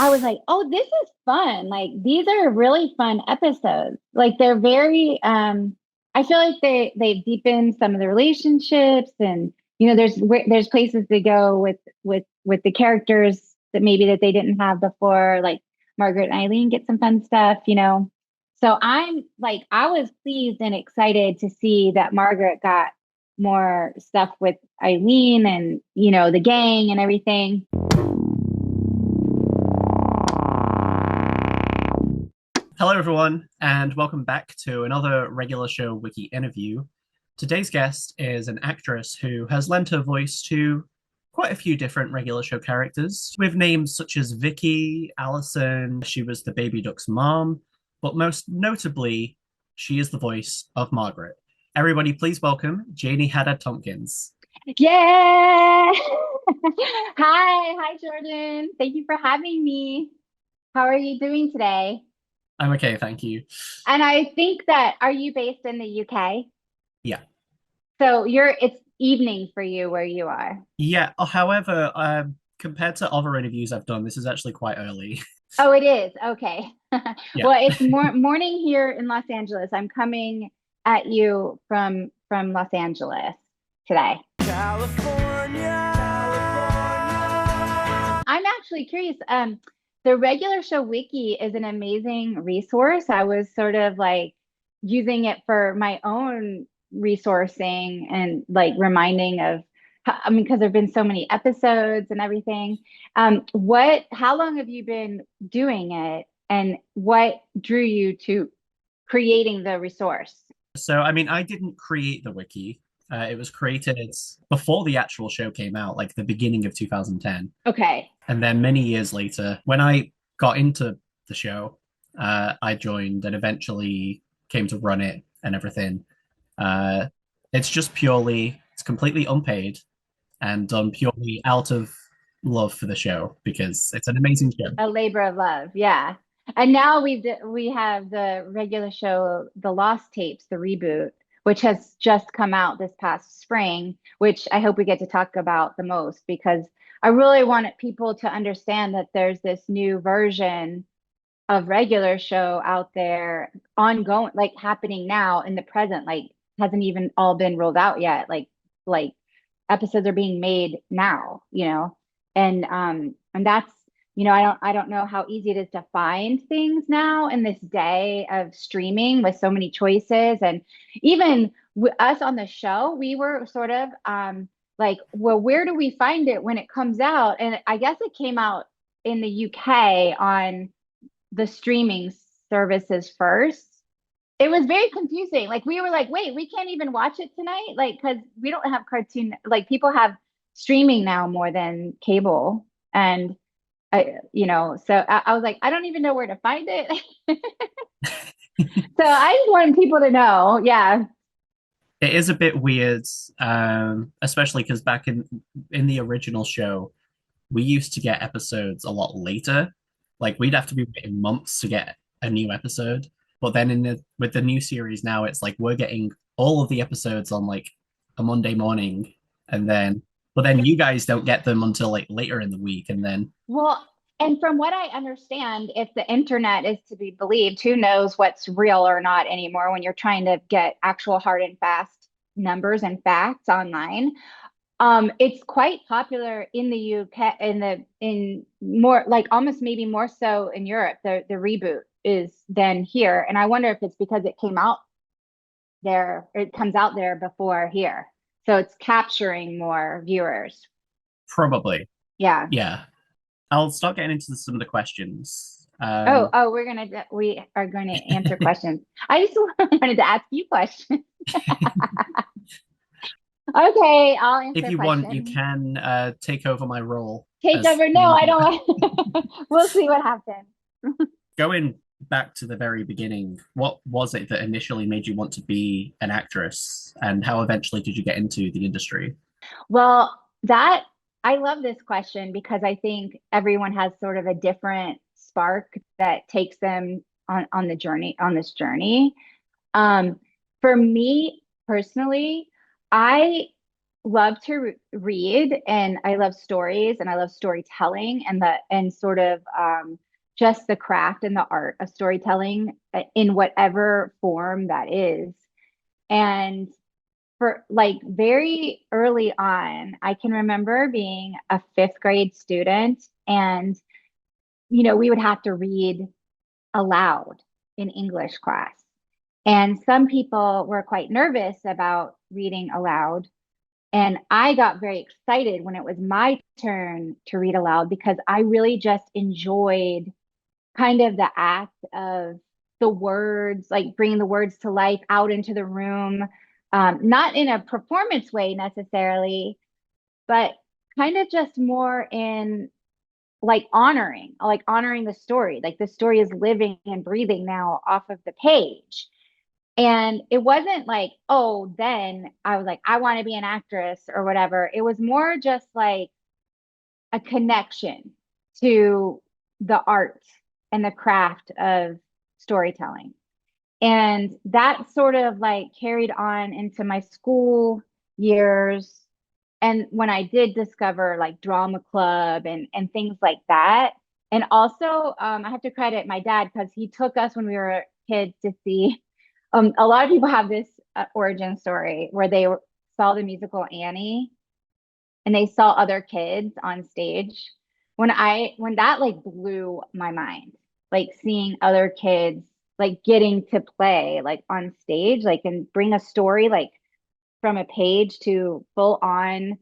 I was like, oh, this is fun. Like these are really fun episodes. Like they're very I feel like they've deepened some of the relationships, and there's places to go with the characters that maybe that they didn't have before, like Margaret and Eileen get some fun stuff. So I'm like I was pleased and excited to see that Margaret got more stuff with Eileen and the gang and everything. Hello, everyone, and welcome back to another regular show Wiki interview. Today's guest is an actress who has lent her voice to quite a few different regular show characters, with names such as Vicky, Allison. She was the baby duck's mom, but most notably, she is the voice of Margaret. Everybody, please welcome Janie Haddad Tompkins. Yeah. Hi, Jordan. Thank you for having me. How are you doing today? I'm okay, thank you. And I think that are you based in the UK? Yeah. So it's evening for you where you are. Yeah, however, compared to other interviews I've done, this is actually quite early. Oh, it is. Okay. Yeah. Well, it's morning here in Los Angeles. I'm coming at you from Los Angeles today. California. I'm actually curious. The regular show wiki is an amazing resource. I was sort of like using it for my own resourcing and like reminding of, I mean, because there've been so many episodes and everything. How long have you been doing it, and what drew you to creating the resource? So, I mean, I didn't create the wiki. It was created before the actual show came out, like the beginning of 2010. Okay. And then many years later, when I got into the show, I joined and eventually came to run it and everything. Uh, it's completely unpaid and done purely out of love for the show because it's an amazing show. A labor of love, yeah. And now we have the regular show, The Lost Tapes, the reboot, which has just come out this past spring, which I hope we get to talk about the most because I really wanted people to understand that there's this new version of regular show out there ongoing, like happening now in the present, like hasn't even all been rolled out yet. Like episodes are being made now. And that's I don't know how easy it is to find things now in this day of streaming with so many choices. And even us on the show, we were sort of like, well, where do we find it when it comes out? And I guess it came out in the UK on the streaming services first. It was very confusing. Like we were like, wait, we can't even watch it tonight, like because we don't have cartoon. Like people have streaming now more than cable, and so I was like, I don't even know where to find it. So I just wanted people to know, yeah. It is a bit weird, especially because back in the original show, we used to get episodes a lot later. Like we'd have to be waiting months to get a new episode. But then with the new series now, it's like we're getting all of the episodes on like a Monday morning, and then but then you guys don't get them until like later in the week, and then Well, and from what I understand, if the internet is to be believed, who knows what's real or not anymore when you're trying to get actual hard and fast numbers and facts online. It's quite popular in the UK, in more like almost maybe more so in Europe. The reboot is than here, and I wonder if it's because it came out there, it comes out there before here, so it's capturing more viewers. probably, Yeah. yeah. I'll start getting into some of the questions. Oh, we are going to answer questions. I just wanted to ask you questions. Okay, I'll If answer you want, you questions. can take over my role Take as over. No, I don't want. We'll see what happens. going back to the very beginning. What was it that initially made you want to be an actress, and how eventually did you get into the industry? Well, that I love this question because I think everyone has sort of a different spark that takes them on the journey on this journey. Um, for me personally, I love to read, and I love stories, and I love storytelling, and the and sort of just the craft and the art of storytelling in whatever form that is. And for like very early on, I can remember being a fifth grade student, and we would have to read aloud in English class. And some people were quite nervous about reading aloud. And I got very excited when it was my turn to read aloud because I really just enjoyed kind of the act of the words, like bringing the words to life out into the room, not in a performance way necessarily, but kind of just more in like honoring the story. Like the story is living and breathing now off of the page. And it wasn't like, oh, then I was like, I want to be an actress or whatever. It was more just like a connection to the art and the craft of storytelling. And that sort of like carried on into my school years. And when I did discover like drama club and things like that. And also, I have to credit my dad because he took us when we were kids to see. A lot of people have this origin story where saw the musical Annie and they saw other kids on stage. When that like blew my mind, like seeing other kids like getting to play like on stage, like and bring a story like from a page to full on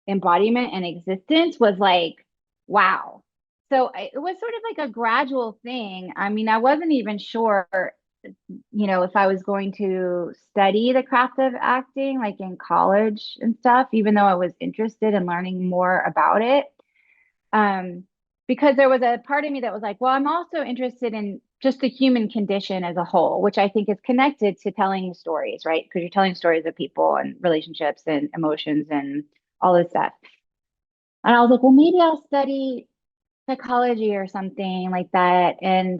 embodiment and existence was like, wow. So it was sort of like a gradual thing. I mean, I wasn't even sure, if I was going to study the craft of acting, like in college and stuff, even though I was interested in learning more about it. Um, because there was a part of me that was like, well, I'm also interested in just the human condition as a whole, which I think is connected to telling stories, right? Because you're telling stories of people and relationships and emotions and all this stuff. And I was like, well, maybe I'll study psychology or something like that. And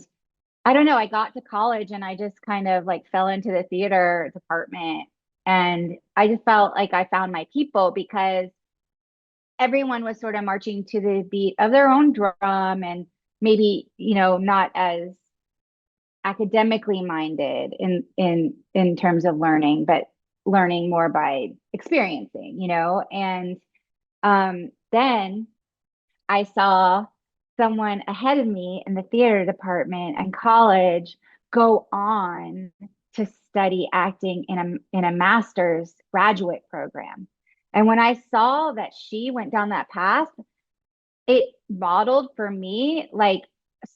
I don't know, I got to college and I just kind of like fell into the theater department. And I just felt like I found my people because everyone was sort of marching to the beat of their own drum and maybe, not as academically minded in terms of learning, but learning more by experiencing, And then I saw someone ahead of me in the theater department and college go on to study acting in a master's graduate program. And when I saw that she went down that path, it modeled for me like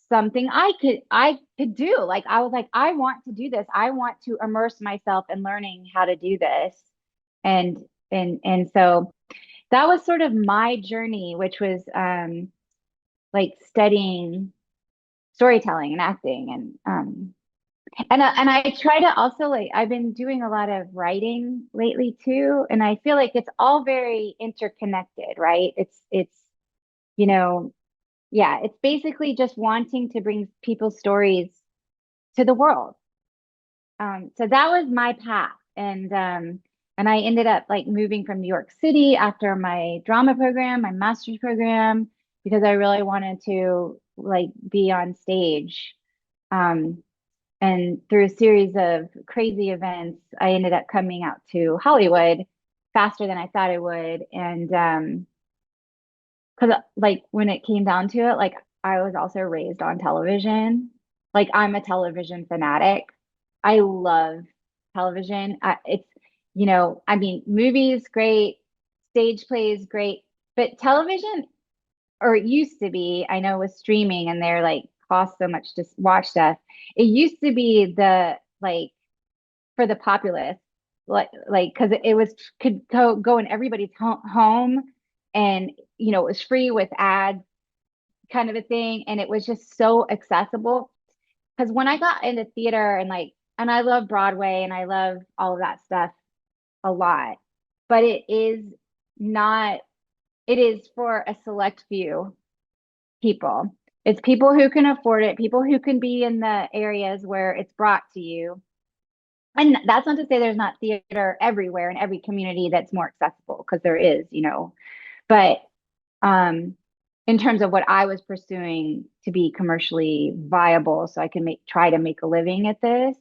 something I could do. Like I was like, I want to do this. I want to immerse myself in learning how to do this. And and so that was sort of my journey, which was like studying storytelling and acting and I try to also like I've been doing a lot of writing lately too, and I feel like it's all very interconnected, right? It's you know yeah, it's basically just wanting to bring people's stories to the world. So that was my path, and I ended up like moving from New York City after my drama program, my master's program, because I really wanted to like be on stage. Um, and through a series of crazy events, I ended up coming out to Hollywood faster than I thought I would. And because like when it came down to it, like I was also raised on television. Like I'm a television fanatic. I love television. I mean, movies great, stage plays great, but television, or it used to be, I know with streaming and they're like cost so much to watch stuff. It used to be the like for the populace, like because it was could go in everybody's home, and it was free with ads, kind of a thing, and it was just so accessible. Because when I got into theater and I love Broadway and I love all of that stuff a lot, but it is not. It is for a select few people. It's people who can afford it, people who can be in the areas where it's brought to you. And that's not to say there's not theater everywhere in every community that's more accessible, because there is, but um in terms of what I was pursuing to be commercially viable so I can try to make a living at this,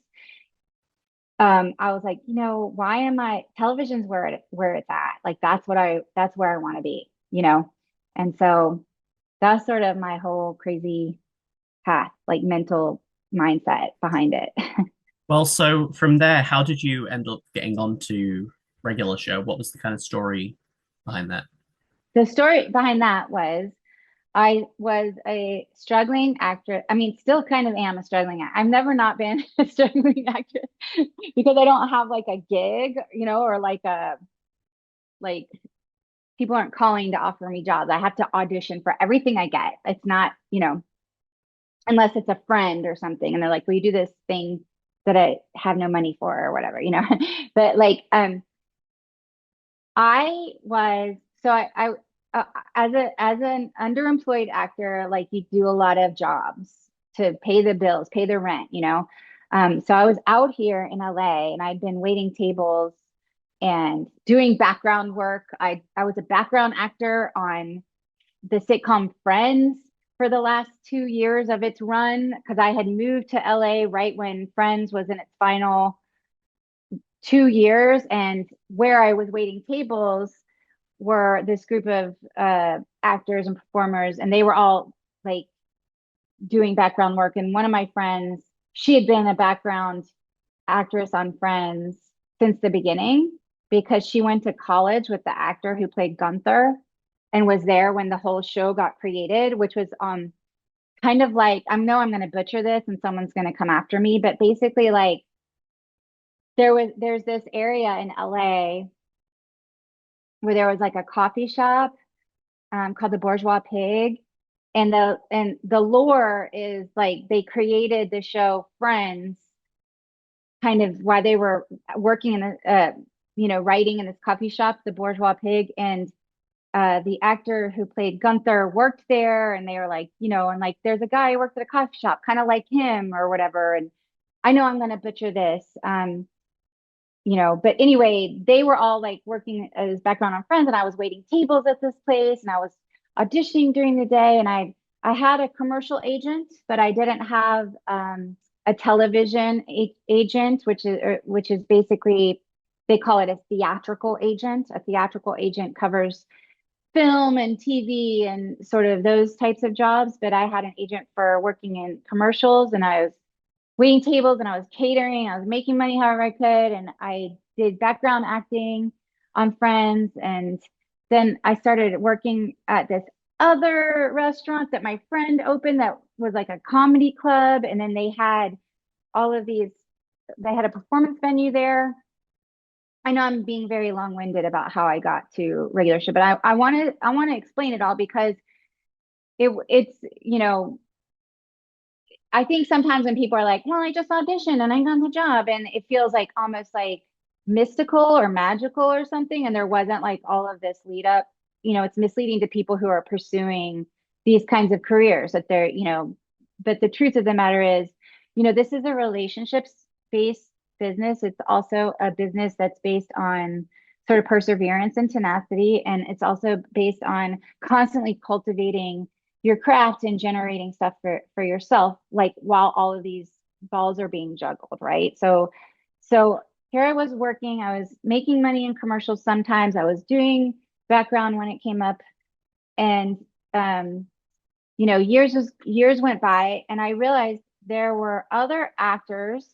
I was like, why am I television's where it's at. Like that's where I want to be. And so that's sort of my whole crazy path, like mental mindset behind it. Well, so from there, how did you end up getting onto regular show? What was the kind of story behind that? The story behind that was I was a struggling actress. I mean, still kind of am a struggling actor. I've never not been a struggling actress because I don't have like a gig, or like people aren't calling to offer me jobs. I have to audition for everything I get. It's not, unless it's a friend or something and they're like, will you do this thing that I have no money for or whatever. But like I was so I as an underemployed actor, like you do a lot of jobs to pay the bills, pay the rent. So I was out here in LA and I'd been waiting tables and doing background work. I was a background actor on the sitcom Friends for the last 2 years of its run because I had moved to LA right when Friends was in its final 2 years. And where I was waiting tables were this group of actors and performers, and they were all like doing background work. And one of my friends, she had been a background actress on Friends since the beginning because she went to college with the actor who played Gunther and was there when the whole show got created, which was kind of like I know I'm going to butcher this and someone's going to come after me, but basically like there's this area in LA where there was like a coffee shop called the Bourgeois Pig, and the lore is like they created the show Friends kind of while they were working in writing in this coffee shop, the Bourgeois Pig, and the actor who played Gunther worked there, and they were like, and like there's a guy who works at a coffee shop, kind of like him or whatever. And I know I'm going to butcher this, but anyway, they were all like working as background on Friends, and I was waiting tables at this place, and I was auditioning during the day, and I had a commercial agent, but I didn't have a television agent, which is basically they call it a theatrical agent. A theatrical agent covers film and TV and sort of those types of jobs, but I had an agent for working in commercials, and I was waiting tables and I was catering. I was making money however I could. And I did background acting on Friends. And then I started working at this other restaurant that my friend opened that was like a comedy club. And then they had all of these, they had a performance venue there. I know I'm being very long-winded about how I got to regular show, but I want to explain it all because it's I think sometimes when people are like, well, I just auditioned and I got the job, and it feels like almost like mystical or magical or something. And there wasn't like all of this lead up. It's misleading to people who are pursuing these kinds of careers that but the truth of the matter is, this is a relationships based business. It's also a business that's based on sort of perseverance and tenacity. And it's also based on constantly cultivating your craft and generating stuff for yourself, like while all of these balls are being juggled, right? So here I was working, I was making money in commercials sometimes, I was doing background when it came up, and years went by, and I realized there were other actors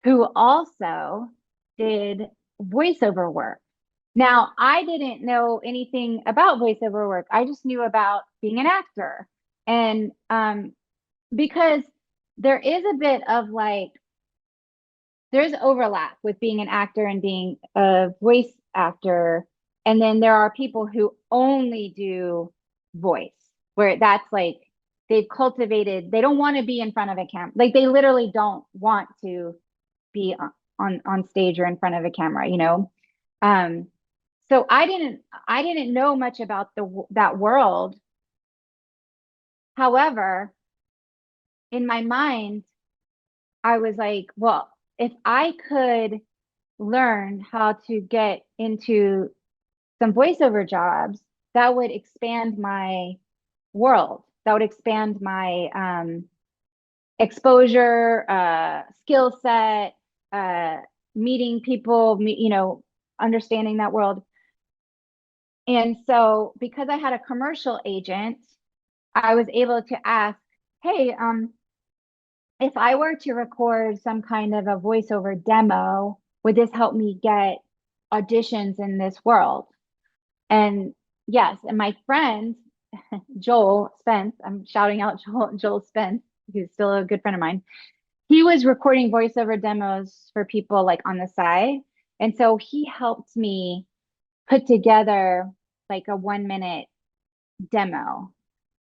who also did voiceover work. Now, I didn't know anything about voiceover work. I just knew about being an actor. And because there is a bit of like, there's overlap with being an actor and being a voice actor. And then there are people who only do voice, where that's like they don't want to be in front of a camera. Like they literally don't want to be on stage or in front of a camera. Um, so I didn't know much about that world. However, in my mind, I was like, well, if I could learn how to get into some voiceover jobs, that would expand my world. That would expand my exposure, skill set, uh, meeting people, understanding that world. And so, because I had a commercial agent, I was able to ask, hey, if I were to record some kind of a voiceover demo, would this help me get auditions in this world? And yes, and my friend, Joel Spence, I'm shouting out Joel Spence, who's still a good friend of mine. He was recording voiceover demos for people like on the side. And so he helped me put together like a 1 minute demo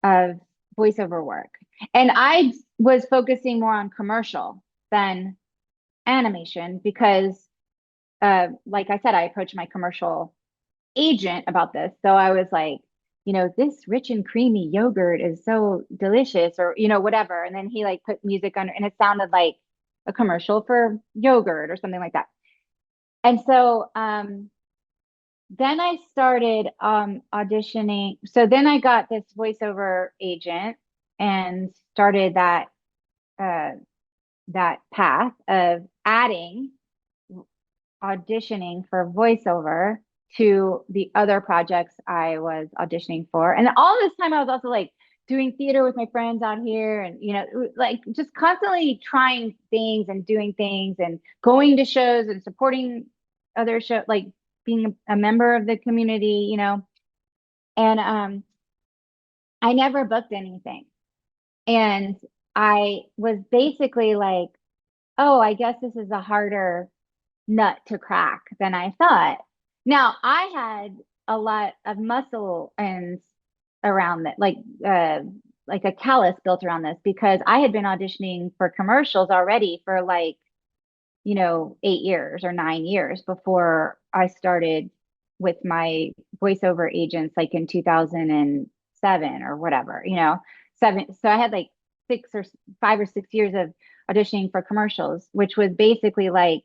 of voiceover work. And I was focusing more on commercial than animation because, like I said, I approached my commercial agent about this. So I was like, this rich and creamy yogurt is so delicious, or, whatever. And then he like put music under, and it sounded like a commercial for yogurt or something like that. And so then I started auditioning. So then I got this voiceover agent and started uh, that path of adding auditioning for voiceover to the other projects I was auditioning for. And all this time I was also like doing theater with my friends out here and like just constantly trying things and doing things and going to shows and supporting other shows, like being a member of the community, And I never booked anything. And I was basically like, oh, I guess this is a harder nut to crack than I thought. Now, I had a lot of muscle and around that, like a callus built around this because I had been auditioning for commercials already for like, 8 years or 9 years before I started with my voiceover agents, like in 2007 or whatever, seven. So I had like 5 or 6 years of auditioning for commercials, which was basically like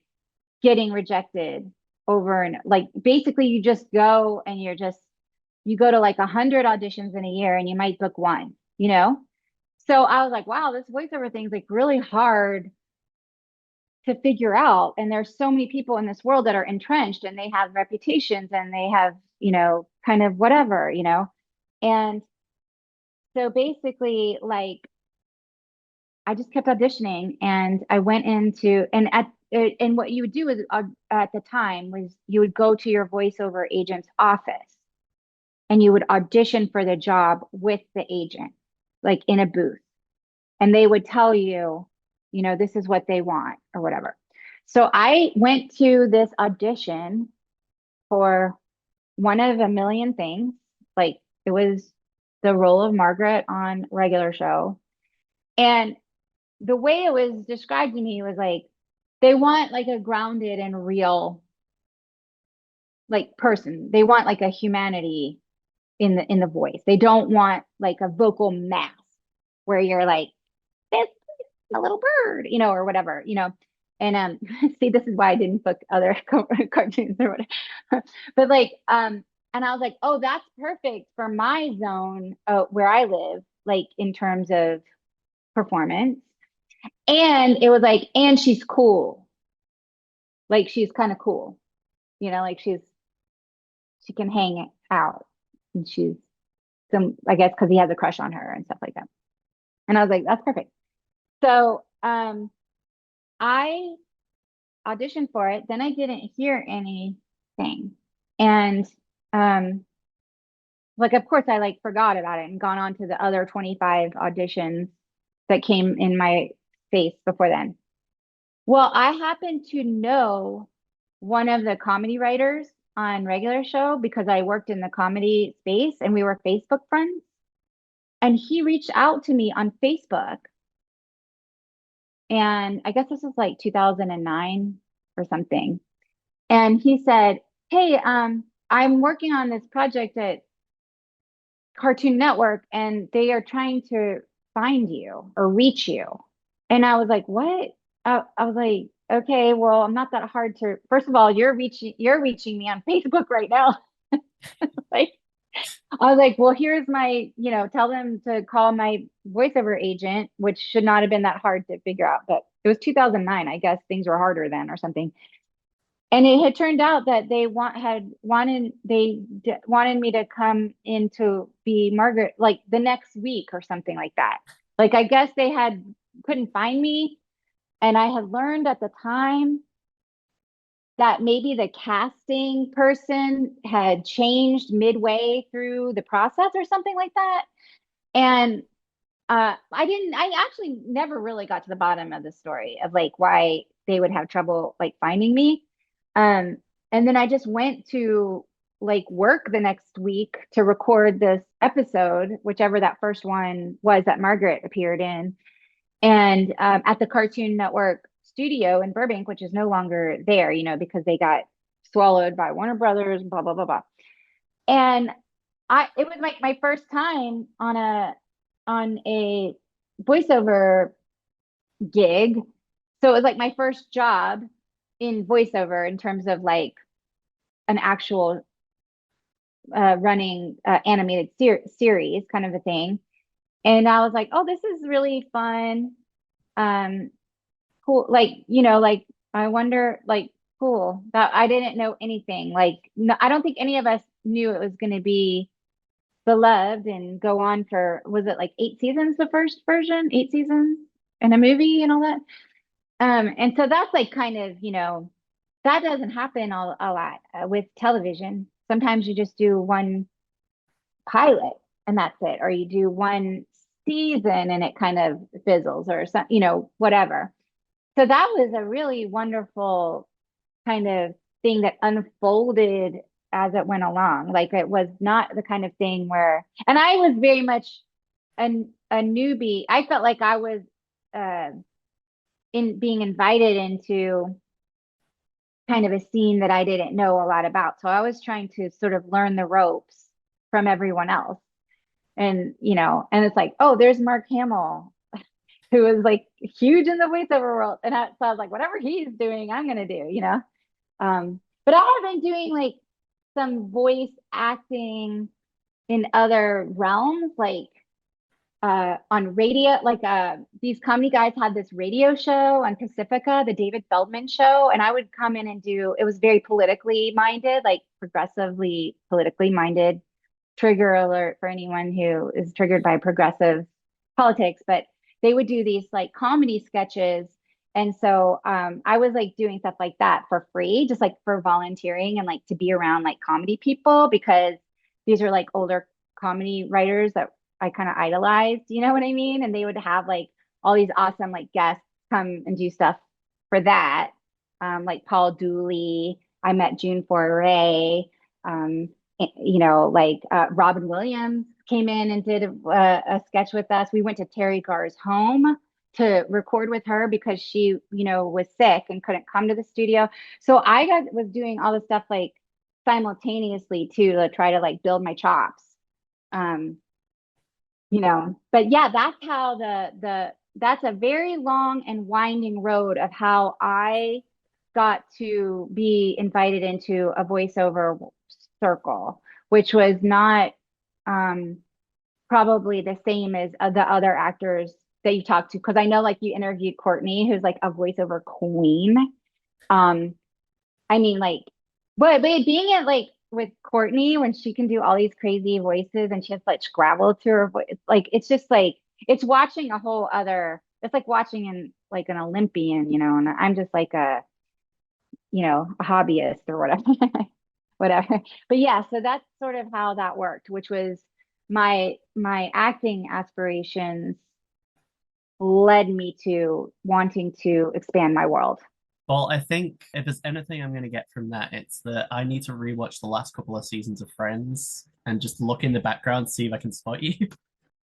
getting rejected over and like basically you just go and you go to like 100 auditions in a year and you might book one. So I was like, wow, this voiceover thing's like really hard to figure out. And there's so many people in this world that are entrenched and they have reputations and they have, kind of whatever. And so basically, like, I just kept auditioning and I went into, and what you would do is at the time was you would go to your voiceover agent's office and you would audition for the job with the agent, like in a booth. And they would tell you, this is what they want or whatever. So I went to this audition for one of a million things. Like it was the role of Margaret on regular show. And the way it was described to me was like they want like a grounded and real like person. They want like a humanity in the voice. They don't want like a vocal mass where you're like this a little bird, or whatever, And see, this is why I didn't book other cartoons or whatever. But like and I was like, oh, that's perfect for my zone where I live, like in terms of performance. And it was like, and she's cool. Like she's kind of cool, like she can hang out and she's some, I guess, because he has a crush on her and stuff like that. And I was like, that's perfect. So I auditioned for it. Then I didn't hear anything. And like of course I like forgot about it and gone on to the other 25 auditions that came in my face before then. Well, I happen to know one of the comedy writers on regular show because I worked in the comedy space and we were Facebook friends. And he reached out to me on Facebook. And I guess this was like 2009 or something. And he said, hey, I'm working on this project at Cartoon Network and they are trying to find you or reach you. And I was like, what? I was like, okay, well, I'm not that hard to. First of all, you're reaching me on Facebook right now. Like, I was like, well, here's my, tell them to call my voiceover agent, which should not have been that hard to figure out, but it was 2009. I guess things were harder then or something. And it had turned out that they wanted me to come in to be Margaret like the next week or something like that. Like I guess they had couldn't find me, and I had learned at the time that maybe the casting person had changed midway through the process or something like that. And I actually never really got to the bottom of the story of like why they would have trouble like finding me. Um, and then I just went to like work the next week to record this episode, whichever that first one was that Margaret appeared in, and at the Cartoon Network studio in Burbank, which is no longer there, because they got swallowed by Warner Brothers, blah blah blah blah. And it was like my first time on a voiceover gig. So it was like my first job in voiceover in terms of like an actual running animated series kind of a thing. And I was like, oh, this is really fun. Um, cool. Like, like I wonder, like, cool that I didn't know anything. Like, no, I don't think any of us knew it was going to be beloved and go on for, was it like 8 seasons, the first version, 8 seasons and a movie and all that. And so that's like kind of, that doesn't happen a lot with television. Sometimes you just do one pilot and that's it, or you do one season and it kind of fizzles or some, whatever. So that was a really wonderful kind of thing that unfolded as it went along. Like it was not the kind of thing where, and I was very much a newbie. I felt like I was uh, in being invited into kind of a scene that I didn't know a lot about. So I was trying to sort of learn the ropes from everyone else. And it's like, oh, there's Mark Hamill, who is like huge in the voiceover world. So I was like, whatever he's doing, I'm gonna do. But I have been doing like some voice acting in other realms, like on radio, like these comedy guys had this radio show on Pacifica, the David Feldman show, and I would come in and do, it was very politically minded, like progressively politically minded. Trigger alert for anyone who is triggered by progressive politics, but they would do these like comedy sketches. And so I was like doing stuff like that for free, just like for volunteering and like to be around like comedy people because these are like older comedy writers that I kind of idolized, you know what I mean? And they would have like all these awesome like guests come and do stuff for that. Like Paul Dooley, I met June Foray, um, like Robin Williams came in and did a sketch with us. We went to Terry Garr's home to record with her because she, was sick and couldn't come to the studio. So was doing all the stuff like simultaneously too to try to like build my chops. Um, but yeah, that's how that's a very long and winding road of how I got to be invited into a voiceover circle, which was not um, probably the same as the other actors that you talked to. Because I know, like, you interviewed Courtney, who's like a voiceover queen. Um, I mean, like, but being it like with Courtney when she can do all these crazy voices and she has such gravel to her voice, like it's just like it's watching a whole other. It's like watching in like an Olympian, and I'm just like a hobbyist or whatever, whatever. But yeah, so that's sort of how that worked, which was my acting aspirations led me to wanting to expand my world. Well, I think if there's anything I'm going to get from that, it's that I need to rewatch the last couple of seasons of Friends and just look in the background, see if I can spot you.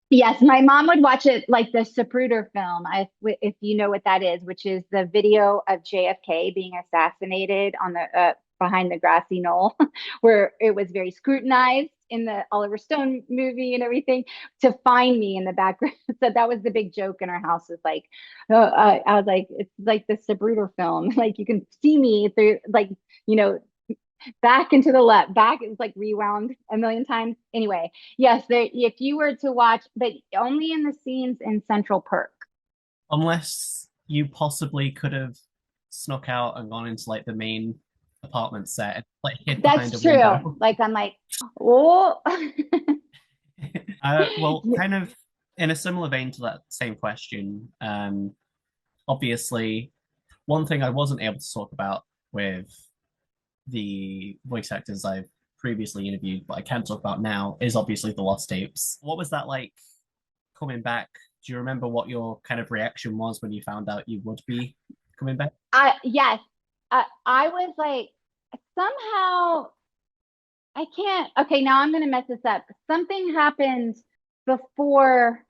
Yes, my mom would watch it like the Zapruder film, if you know what that is, which is the video of JFK being assassinated on the behind the grassy knoll, where it was very scrutinized. in the Oliver Stone movie and everything, to find me in the background. So that was the big joke in our house. Was like, I was like, it's like the Sabruder film. Like you can see me through, like, you know, back and to the left, back is like rewound a million times. Anyway, yes, if you were to watch, but only in the scenes in Central Perk. Unless you possibly could have snuck out and gone into like the main apartment set and like hid behind a That's true. window. Like I'm like, oh, Well, kind of in a similar vein to that same question, obviously, one thing I wasn't able to talk about with the voice actors I've previously interviewed, but I can talk about now, is obviously the lost tapes. What was that like coming back? Do you remember what your kind of reaction was when you found out you would be coming back? yes, I was like, somehow I can't. Okay, now I'm gonna mess this up. Something happened before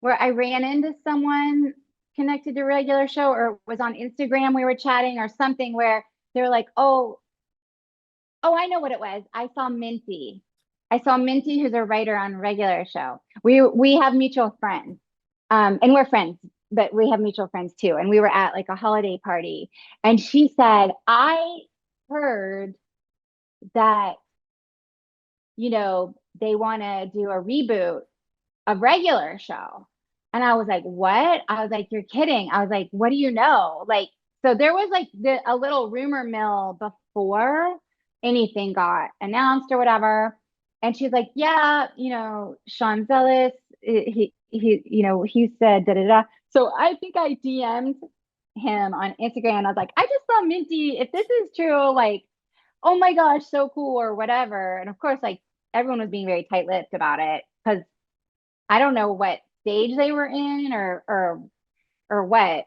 where I ran into someone connected to a regular show, or was on Instagram. We were chatting or something where they were like, oh, I know what it was. I saw Minty. I saw Minty, who's a writer on regular show. We have mutual friends, and we're friends, but we have mutual friends too. And we were at like a holiday party, and she said, "I heard that they want to do a reboot of regular show." And I was like, "What?" I was like, "You're kidding." I was like, "What do you know?" Like, so there was like a little rumor mill before anything got announced or whatever. And she's like, "Yeah, Sean Zellis, he said da da da." So I think I DM'd him on Instagram. I was like, "I just saw Minty. If this is true, like, oh my gosh, so cool," or whatever. And of course, like everyone was being very tight-lipped about it because I don't know what stage they were in or what.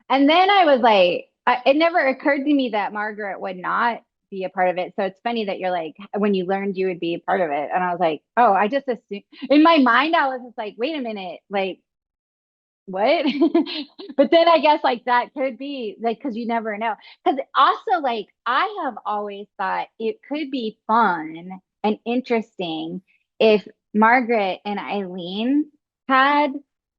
And then I was like, it never occurred to me that Margaret would not be a part of it. So it's funny that you're like, when you learned you would be a part of it. And I was like, oh, I just assumed in my mind, I was just like, wait a minute, like, what? But then I guess like that could be like, because you never know. Because also, like, I have always thought it could be fun and interesting if Margaret and Eileen had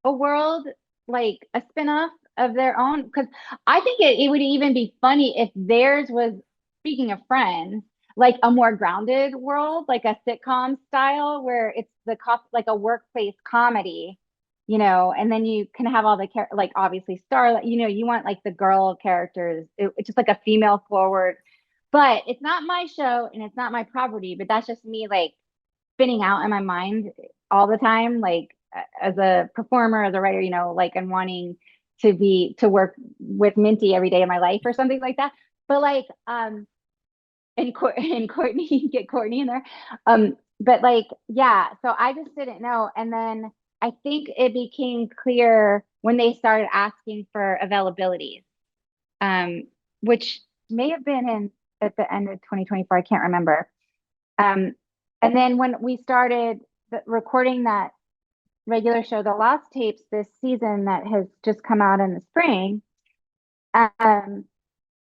a world, like a spinoff of their own. Because I think it would even be funny if theirs was, speaking of Friends, like a more grounded world, like a sitcom style where it's like a workplace comedy, and then you can have all the like obviously Starlight, you want like the girl characters. It's just like a female forward, but it's not my show and it's not my property. But that's just me like spinning out in my mind all the time, like as a performer, as a writer, like and wanting to work with Minty every day of my life or something like that. But like, and Courtney, get Courtney in there. But like, yeah, so I just didn't know. And then I think it became clear when they started asking for availabilities, which may have been in at the end of 2024. I can't remember. Um, and then when we started recording that regular show, the Lost Tapes, this season that has just come out in the spring, um,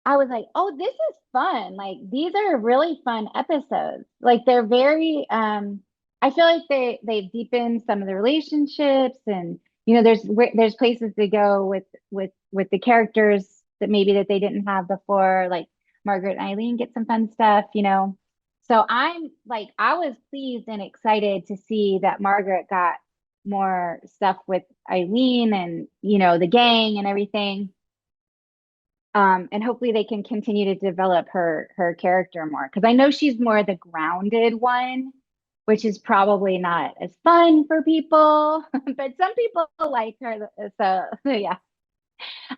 I was like, oh, this is fun. Like these are really fun episodes. Like they're very I feel like they've deepened some of the relationships, and there's places to go with the characters that maybe that they didn't have before, like Margaret and Eileen get some fun stuff. So I'm like I was pleased and excited to see that Margaret got more stuff with Eileen and the gang and everything. And hopefully they can continue to develop her character more because I know she's more the grounded one, which is probably not as fun for people, but some people like her. So yeah,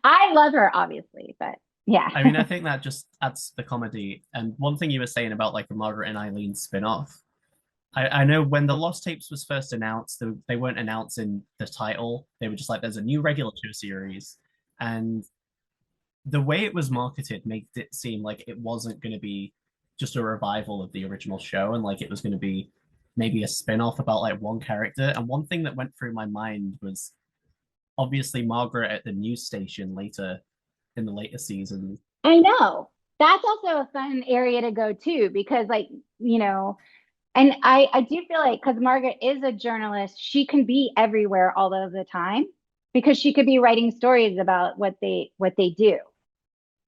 I love her obviously, but yeah. I mean, I think that just adds the comedy. And one thing you were saying about like the Margaret and Eileen spin-off, I know when the Lost Tapes was first announced, they weren't announcing the title. They were just like, there's a new regular show series. And the way it was marketed made it seem like it wasn't going to be just a revival of the original show and like it was going to be maybe a spin-off about like one character. And one thing that went through my mind was obviously Margaret at the news station later in the later seasons. I know. That's also a fun area to go to because like, you know, And I do feel like because Margaret is a journalist, she can be everywhere all of the time because she could be writing stories about what they do.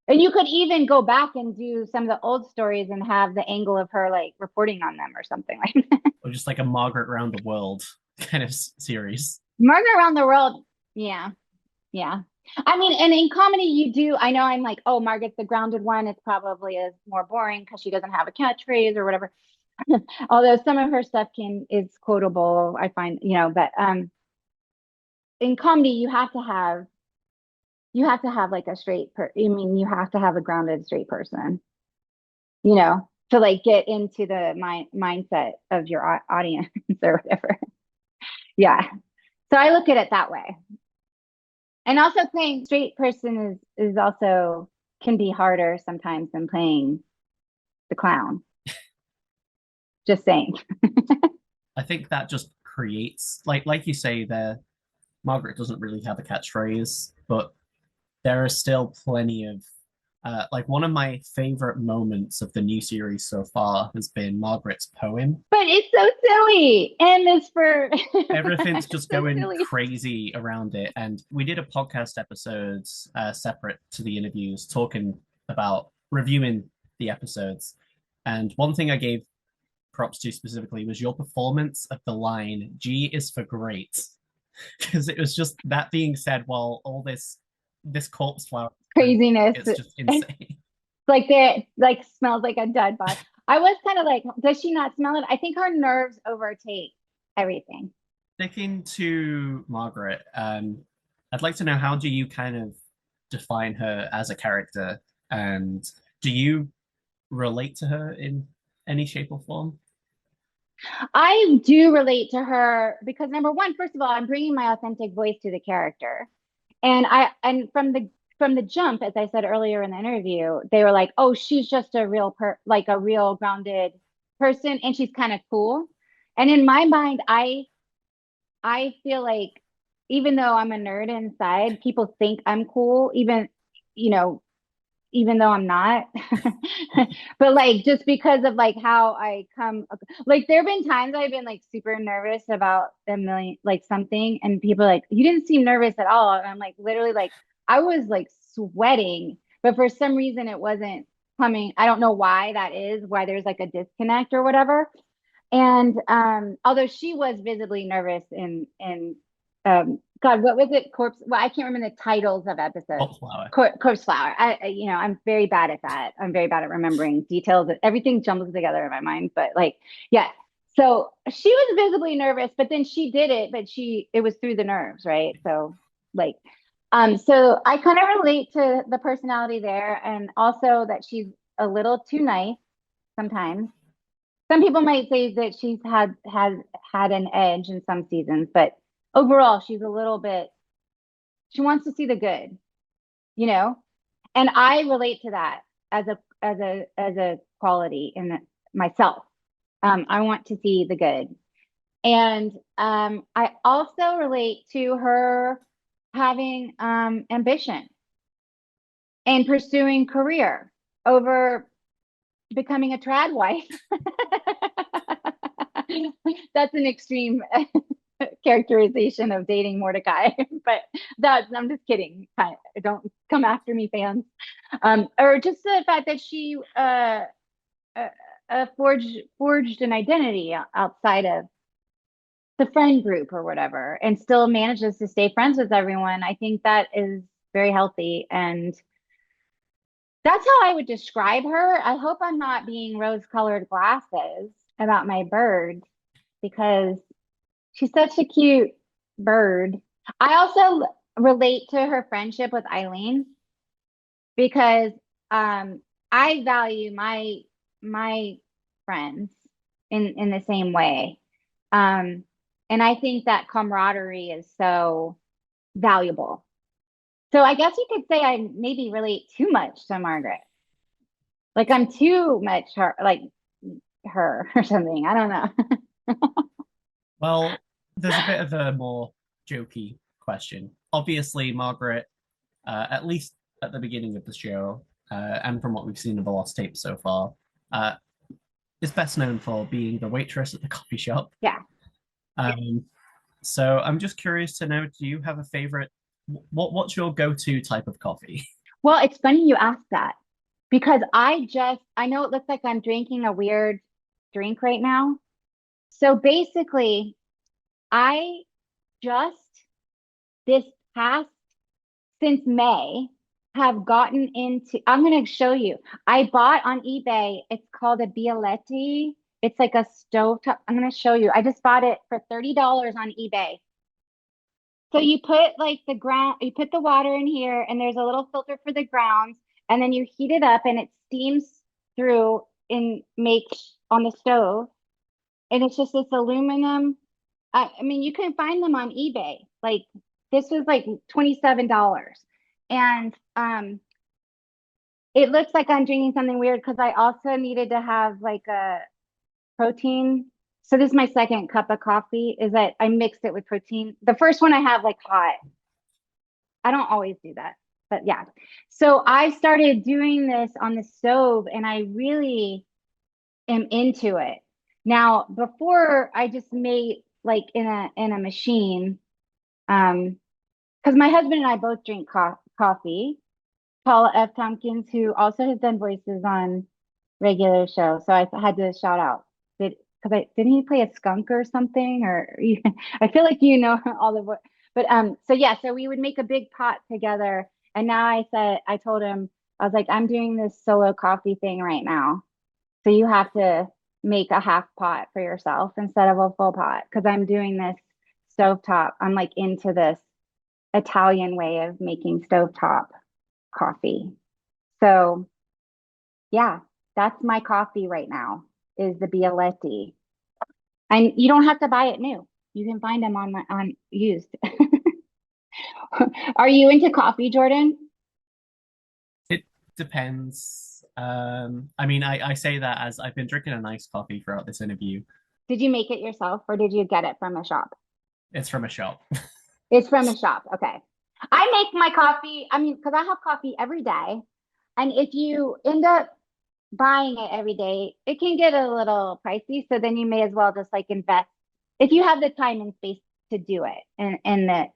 And you could even go back and do some of the old stories and have the angle of her like reporting on them or something like that. Or just like a Margaret around the world kind of series. Margaret around the world. Yeah. Yeah. I mean, and in comedy, you do. I know I'm like, oh, Margaret's the grounded one. It's probably is more boring because she doesn't have a catchphrase or whatever. Although some of her stuff can is quotable, I find, but in comedy, you have to have like a straight I mean, you have to have a grounded straight person, to like get into the mindset of your audience or whatever. Yeah. So I look at it that way. And also playing straight person is also can be harder sometimes than playing the clown. Just saying. I think that just creates like you say there, Margaret doesn't really have a catchphrase, but there are still plenty of like one of my favorite moments of the new series so far has been Margaret's poem. But it's so silly. And it's for Everything's it's just so going silly. crazy around it. And we did a podcast episode separate to the interviews, talking about reviewing the episodes. And one thing I gave props to specifically was your performance of the line "G is for great," because it was just that being said while all this corpse flower, Craziness. it's just It's insane. like there like smells like a dead body. I was kind of like, does she not smell it? I think her nerves overtake everything. Sticking to Margaret, I'd like to know, how do you kind of define her as a character, and do you relate to her in any shape or form? I do relate to her because number one, first of all, I'm bringing my authentic voice to the character. And from the jump, as I said earlier in the interview, they were like, "Oh, she's just a like a real grounded person, and she's kind of cool." And in my mind, I feel like even though I'm a nerd inside, people think I'm cool, you know, even though I'm not. But like just because of like how I come, like there have been times I've been like super nervous about a million like something, and people are like, you didn't seem nervous at all. And I'm like literally like I was like sweating, but for some reason it wasn't coming. I don't know why that is, why there's like a disconnect or whatever. And although she was visibly nervous in God, what was it? Corpse. Well, I can't remember the titles of episodes. Flower. Corpse Flower. I'm very bad at that. I'm very bad at remembering details. Everything jumbles together in my mind. But like, yeah. So she was visibly nervous, but then she did it. But it was through the nerves, right? So like, so I kind of relate to the personality there, and also that she's a little too nice sometimes. Some people might say that she's has had an edge in some seasons, but overall, she's a little bit. She wants to see the good, you know, and I relate to that as a quality in myself. I want to see the good, and I also relate to her having ambition and pursuing career over becoming a trad wife. That's an extreme characterization of dating Mordecai, but I'm just kidding. Don't come after me, fans. Or just the fact that she uh, forged an identity outside of the friend group or whatever, and still manages to stay friends with everyone. I think that is very healthy, and that's how I would describe her. I hope I'm not being rose-colored glasses about my bird because she's such a cute bird. I also relate to her friendship with Eileen because I value my friends in the same way. Um, and I think that camaraderie is so valuable. So I guess you could say I maybe relate too much to Margaret. Like I'm too much like her or something. I don't know. Well, there's a bit of a more jokey question. Obviously, Margaret, at least at the beginning of the show, and from what we've seen of the lost tapes so far, uh, is best known for being the waitress at the coffee shop. Yeah. Um, so I'm just curious to know, do you have a favorite? What's your go-to type of coffee? Well, it's funny you ask that because I know it looks like I'm drinking a weird drink right now. So basically, I just this past since May have gotten into, I'm going to show you. I bought on eBay, it's called a Bialetti. It's like a stovetop. I'm going to show you. I just bought it for $30 on eBay. So you put like the ground, you put the water in here, and there's a little filter for the grounds, and then you heat it up and it steams through and makes on the stove. And it's just this aluminum. I mean, you can find them on eBay. Like this was like $27. And it looks like I'm drinking something weird because I also needed to have like a protein. So this is my second cup of coffee, is that I mixed it with protein. The first one I have like hot. I don't always do that, but yeah. So I started doing this on the stove and I really am into it. Now, before I just made like in a machine, because my husband and I both drink coffee. Paula F. Tompkins, who also has done voices on regular show. So I had to shout out. Because I didn't he play a skunk or something? Or I feel like you know all the voice. But so yeah, so we would make a big pot together. And now I told him, I was like, I'm doing this solo coffee thing right now. So you have to make a half pot for yourself instead of a full pot because I'm doing this stovetop. I'm like into this Italian way of making stovetop coffee. So yeah, that's my coffee right now is the Bialetti. And you don't have to buy it new. You can find them on used. Are you into coffee, Jordan? It depends. I mean, I say that as I've been drinking a nice coffee throughout this interview. Did you make it yourself or did you get it from a shop? It's from a shop. It's from a shop. Okay. I make my coffee, I mean, because I have coffee every day. And if you end up buying it every day, it can get a little pricey. So then you may as well just like invest if you have the time and space to do it. And that,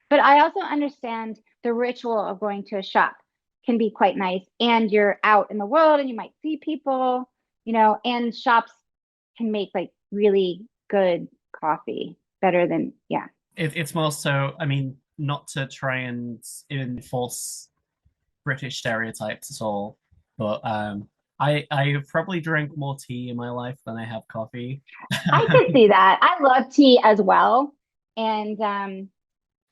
but I also understand the ritual of going to a shop can be quite nice. And you're out in the world and you might see people, and shops can make like really good coffee better than, yeah. It's more so, I mean, not to try and enforce British stereotypes at all, but I probably drank more tea in my life than I have coffee. I can see that. I love tea as well. And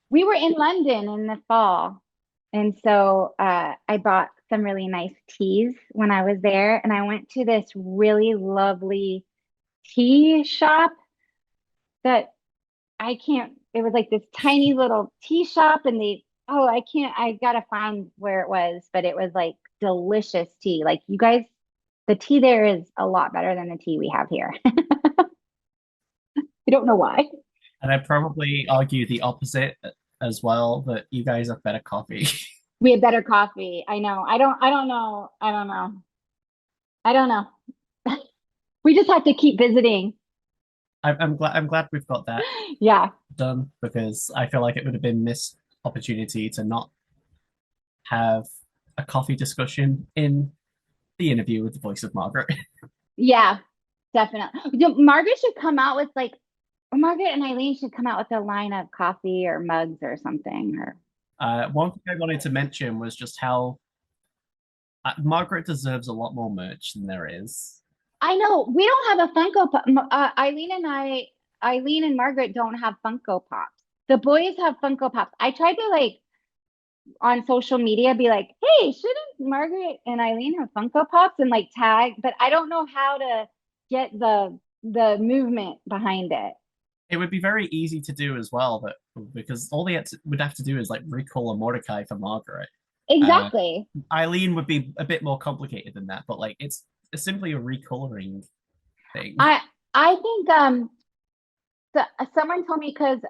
we were in London in the fall. And so I bought some really nice teas when I was there. And I went to this really lovely tea shop that it was like this tiny little tea shop. And I gotta find where it was, but it was like delicious tea. Like you guys, the tea there is a lot better than the tea we have here. I don't know why. And I probably argue the opposite as well, that you guys have better coffee. We have better coffee. I know. I don't know. I don't know. I don't know. We just have to keep visiting. I'm glad we've got that Yeah. done because I feel like it would have been missed opportunity to not have a coffee discussion in the interview with the voice of Margaret. Yeah, definitely. Margaret should come out with like, or Margaret and Eileen should come out with a line of coffee or mugs or something. Or One thing I wanted to mention was just how Margaret deserves a lot more merch than there is. I know we don't have a Funko Pop. Eileen and Margaret don't have Funko Pops. The boys have Funko Pops. I tried to like on social media be like, hey, shouldn't Margaret and Eileen have Funko Pops and like tag? But I don't know how to get the movement behind it. It would be very easy to do as well, but because all would have to do is like recall a Mordecai for Margaret. Uh, Exactly. Eileen would be a bit more complicated than that, but like it's simply a recoloring thing. I I think someone told me because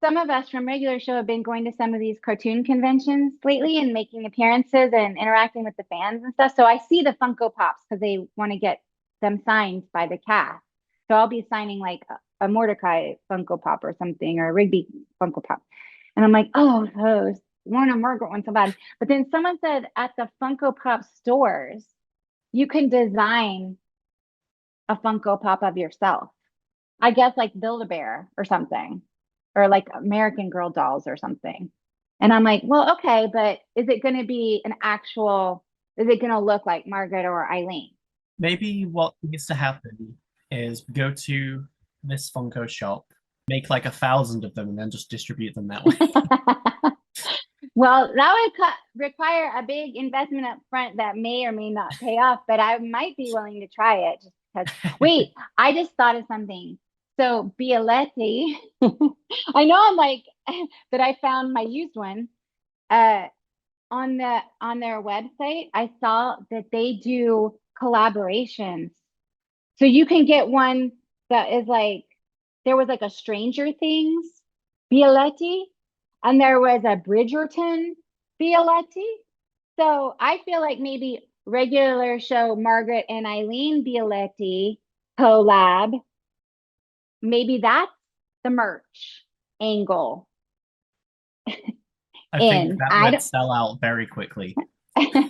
some of us from regular show have been going to some of these cartoon conventions lately and making appearances and interacting with the fans and stuff. So I see the Funko Pops because they want to get them signed by the cast. So I'll be signing like a Mordecai Funko Pop or something, or a Rigby Funko Pop. And I'm like, oh, Warren and Margaret one so bad. But then someone said at the Funko Pop stores, you can design a Funko Pop of yourself. I guess like Build-A-Bear or something, or like American Girl dolls or something. And I'm like, well, okay, but is it going to be is it going to look like Margaret or Eileen? Maybe what needs to happen is go to this Funko shop, make like 1,000 of them, and then just distribute them that way. Well, that would require a big investment up front that may or may not pay off, but I might be willing to try it just because. Wait, I just thought of something. So Bialetti, I know I'm like that I found my used one. Uh on their website, I saw that they do collaborations. So you can get one that is like there was like a Stranger Things Bialetti, and there was a Bridgerton Bialetti. So I feel like maybe regular show Margaret and Eileen Bialetti collab. Maybe that's the merch angle I think in. that I would don't sell out very quickly. because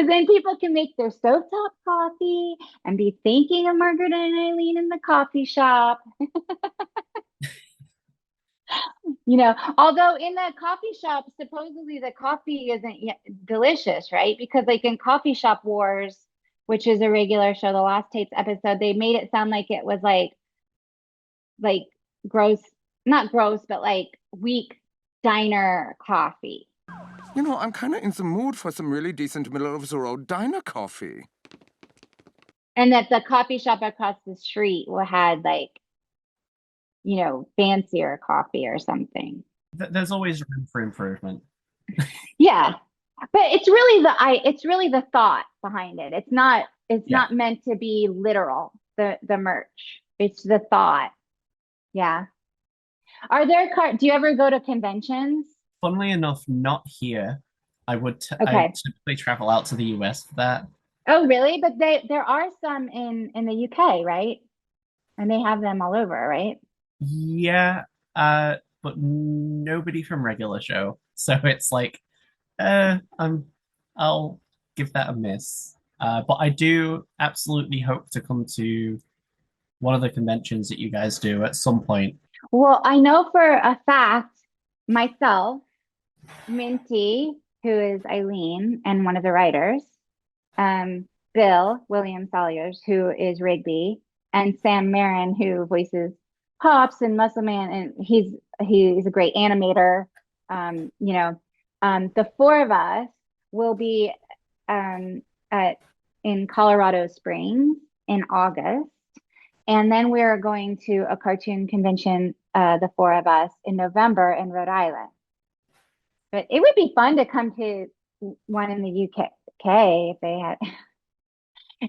then people can make their stovetop coffee and be thinking of Margaret and Eileen in the coffee shop. Although in the coffee shop, supposedly the coffee isn't yet delicious, right? Because like in Coffee Shop Wars, which is a regular show, the Lost Tapes episode, they made it sound like it was like gross, not gross, but like weak diner coffee. I'm kind of in the mood for some really decent middle-of-the-road diner coffee. And that the coffee shop across the street had like, fancier coffee or something. There's always room for improvement. Yeah. But it's really the thought behind it. It's Yeah. not meant to be literal, the merch. It's the thought. Yeah. Do you ever go to conventions? Funnily enough, not here. I Okay. typically travel out to the US for that. Oh, really? But there are some in the UK, right? And they have them all over, right? Yeah, but nobody from regular show. So it's like, I'll give that a miss. But I do absolutely hope to come to one of the conventions that you guys do at some point. Well, I know for a fact myself, Minty, who is Eileen and one of the writers, Bill William Salyers, who is Rigby, and Sam Marin, who voices Pops and Muscle Man, and he's a great animator. The four of us will be at in Colorado Springs in August, and then we're going to a cartoon convention, the four of us, in November in Rhode Island. But it would be fun to come to one in the UK if they had,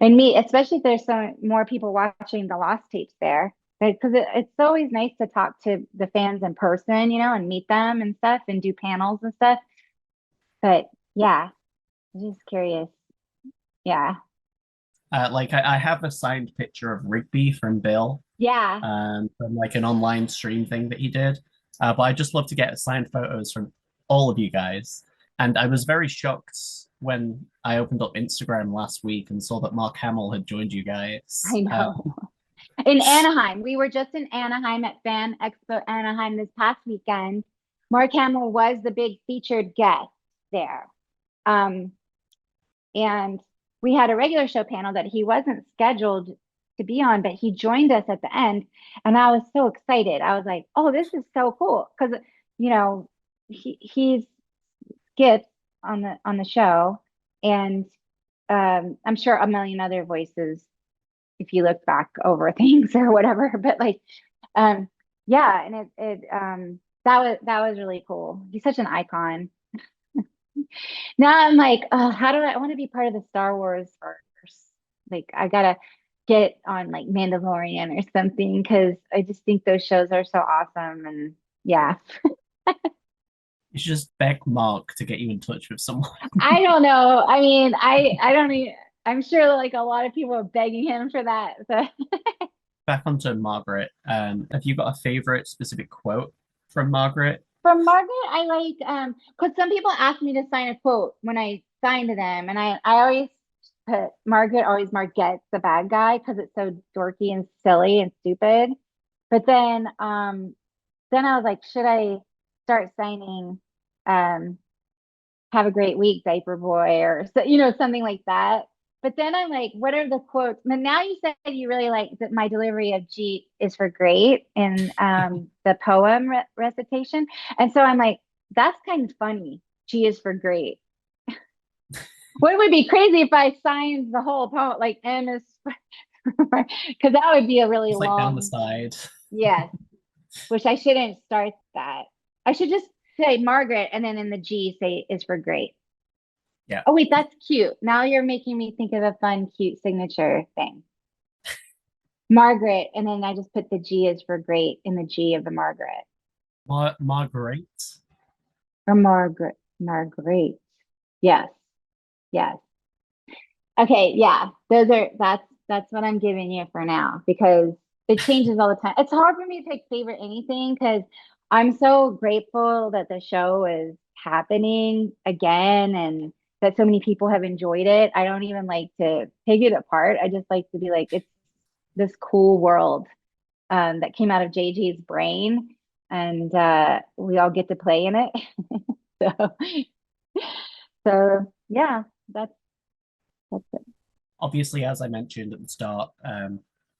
and meet, especially if there's so more people watching the Lost Tapes there. Because it's always nice to talk to the fans in person, and meet them and stuff and do panels and stuff. But yeah, I'm just curious. Yeah. Like I have a signed picture of Rigby from Bill, Yeah. from like an online stream thing that he did. But I just love to get signed photos from all of you guys. And I was very shocked when I opened up Instagram last week and saw that Mark Hamill had joined you guys. I know. In Anaheim. We were just in Anaheim at Fan Expo Anaheim this past weekend. Mark Hamill was the big featured guest there. And we had a regular show panel that he wasn't scheduled to be on, but he joined us at the end. And I was so excited. I was like, oh, this is so cool. Because, he's Skip on the show. And I'm sure a million other voices if you look back over things or whatever. But like, yeah, and that was really cool. He's such an icon. Now I'm like, oh, how do I want to be part of the Star Wars verse? Like, I gotta get on like Mandalorian or something because I just think those shows are so awesome. And yeah, You should just beg Mark to get you in touch with someone. I don't know. I mean, I don't even. I'm sure like a lot of people are begging him for that. So Back onto Margaret. Have you got a favorite specific quote from Margaret? from Margaret, I like because some people ask me to sign a quote when I sign to them, and I always put Margaret always Margette's the bad guy because it's so dorky and silly and stupid. But then I was like, should I start signing have a great week, diaper boy, or so, something like that. But then I'm like, what are the quotes? But now you said you really like that my delivery of G is for great in the poem recitation. And so I'm like, that's kind of funny. G is for great. What would be crazy if I signed the whole poem like M is because that would be a really It's like down the long, side. yes, which I shouldn't start that. I should just say Margaret and then in the G say is for great. Yeah. Oh, wait, that's cute. Now you're making me think of a fun, cute signature thing. Margaret, and then I just put the G is for great in the G of the Margaret. Margaret. Or Margaret. Margaret. Yes. Yes. Okay, yeah. That's what I'm giving you for now because it changes all the time. It's hard for me to pick favorite anything because I'm so grateful that the show is happening again and that so many people have enjoyed it. I don't even like to pick it apart. I just like to be like, it's this cool world that came out of JG's brain and we all get to play in it. So so yeah, that's it. Obviously, as I mentioned at the start,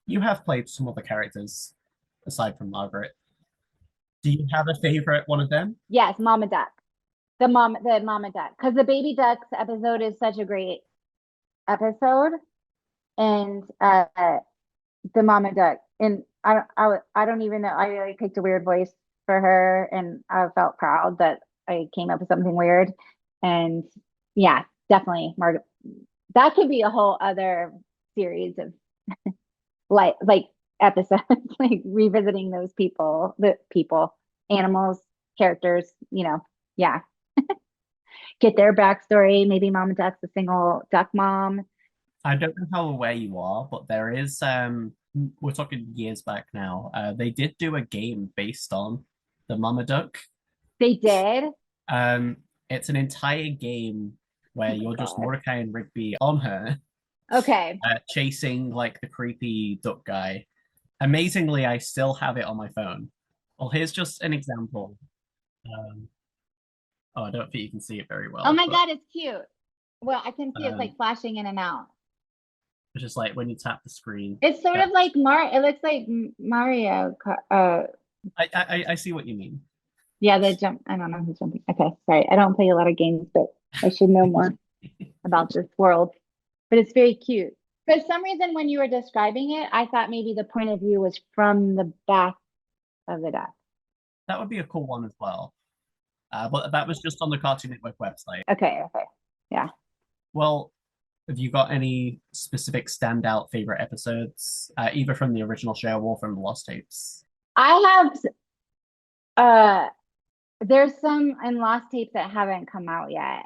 you have played some other characters aside from Margaret. Do you have a favorite one of them? Yes, Mama Duck. The Mama Duck. Because the Baby Ducks episode is such a great episode. And the Mama Duck. And I don't even know. I really picked a weird voice for her and I felt proud that I came up with something weird. And yeah, definitely Margaret. That could be a whole other series of like episodes, like revisiting those people, animals, characters, yeah, get their backstory. Maybe Mama Duck's a single duck mom. I don't know how aware you are, but there is we're talking years back now. They did do a game based on the Mama Duck. They did. Um, it's an entire game where Oh my you're just God. Mordecai and Rigby on her, Okay. chasing like the creepy duck guy. Amazingly, I still have it on my phone. Well, here's just an example. Um, oh, I don't think you can see it very Oh well, my but God, it's cute. Well, I can see it's um, like flashing in and out. it's just like when you tap the screen. It's sort Yeah, of like It looks like Mario. I see what you mean. Yeah, the jump. I don't know who's jumping. Okay, sorry. I don't play a lot of games, but I should know more about this world. But it's very cute. For some reason, when you were describing it, I thought maybe the point of view was from the back of the duck. That would be a cool one as well. But that was just on the Cartoon Network website. Okay, okay. Yeah. Well, have you got any specific standout favorite episodes, either from the original show or from the Lost Tapes? I have uh there's some in Lost Tapes that haven't come out yet.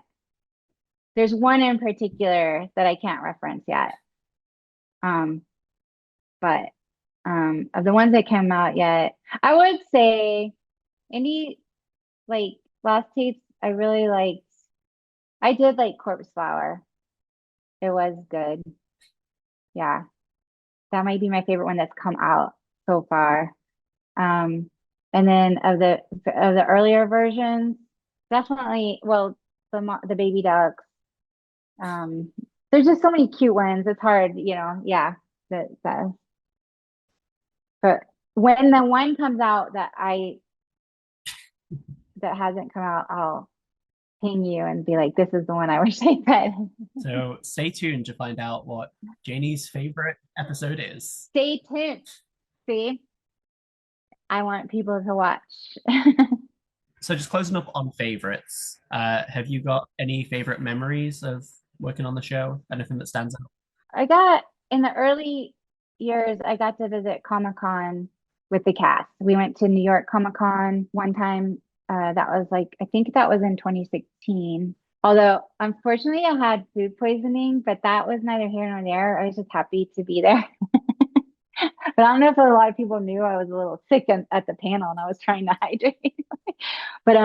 There's one in particular that I can't reference yet. Um, but of the ones that came out yet, I would say any like Lost Tapes, I really liked. I did like Corpse Flower. It was good. Yeah. That might be my favorite one that's come out so far. Um, and then of the earlier versions, definitely, well, the baby ducks. Um, there's just so many cute ones. It's hard, yeah. That but when the one comes out that hasn't come out, I'll ping you and be like, this is the one I wish I said. So stay tuned to find out what Janie's favorite episode is. Stay tuned. See, I want people to watch. So just closing up on favorites, have you got any favorite memories of working on the show? Anything that stands out? I got in the early years, I got to visit Comic-Con with the cast. We went to New York Comic-Con one time. That was like, I think that was in 2016. Although, unfortunately, I had food poisoning, but that was neither here nor there. I was just happy to be there. But I don't know if a lot of people knew I was a little sick at the panel and I was trying to hydrate. But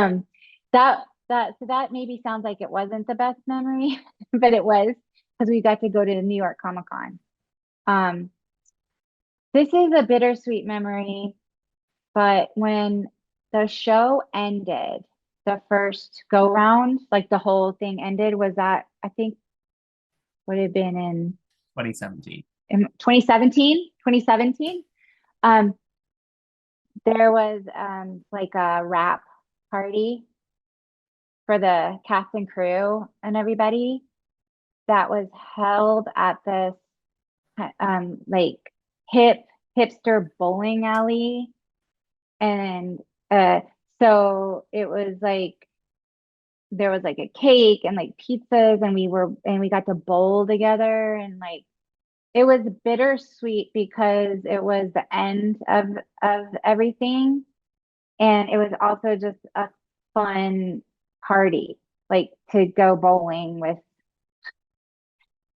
that maybe sounds like it wasn't the best memory, but it was because we got to go to the New York Comic Con. Um, this is a bittersweet memory, but when the show ended, the first go round, like the whole thing ended, was that I think would have been 2017. in 2017, 2017. Um, there was like a wrap party for the cast and crew and everybody that was held at this like hip hipster bowling alley. And uh so it was like there was like a cake and like pizzas and we got to bowl together and like it was bittersweet because it was the end of everything. And it was also just a fun party, like to go bowling with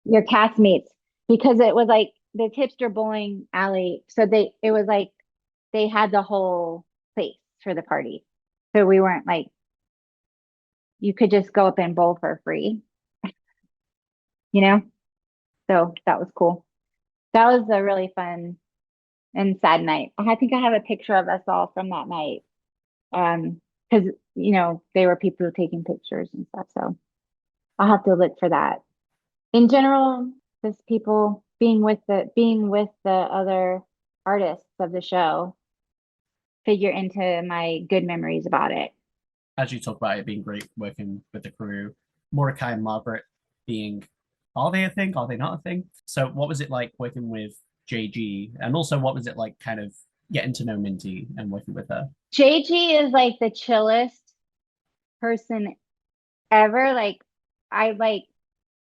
your castmates because it was like the hipster bowling alley. So it was like they had the whole place for the party. So we weren't like, you could just go up and bowl for free, you know? So that was cool. That was a really fun and sad night. I think I have a picture of us all from that night. Because they were people taking pictures and stuff. So I'll have to look for that. In general, just people being with the other artists of the show figure into my good memories about it. As you talk about it being great working with the crew, Mordecai and Margaret being, are they a thing? Are they not a thing? So, what was it like working with JG? And also, what was it like kind of getting to know Minty and working with her? JG is like the chillest person ever. Like I like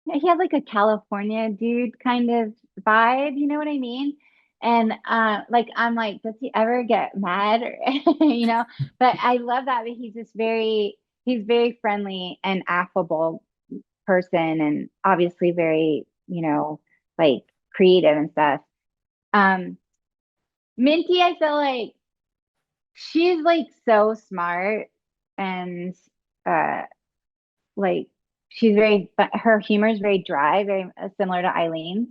he had like a California dude kind of vibe, you know what I mean? And like I'm like, does he ever get mad or But I love that he's very friendly and affable person and obviously very, like creative and stuff. Um Minty, I feel like she's like so smart and uh like her humor is very dry, very similar to Eileen's,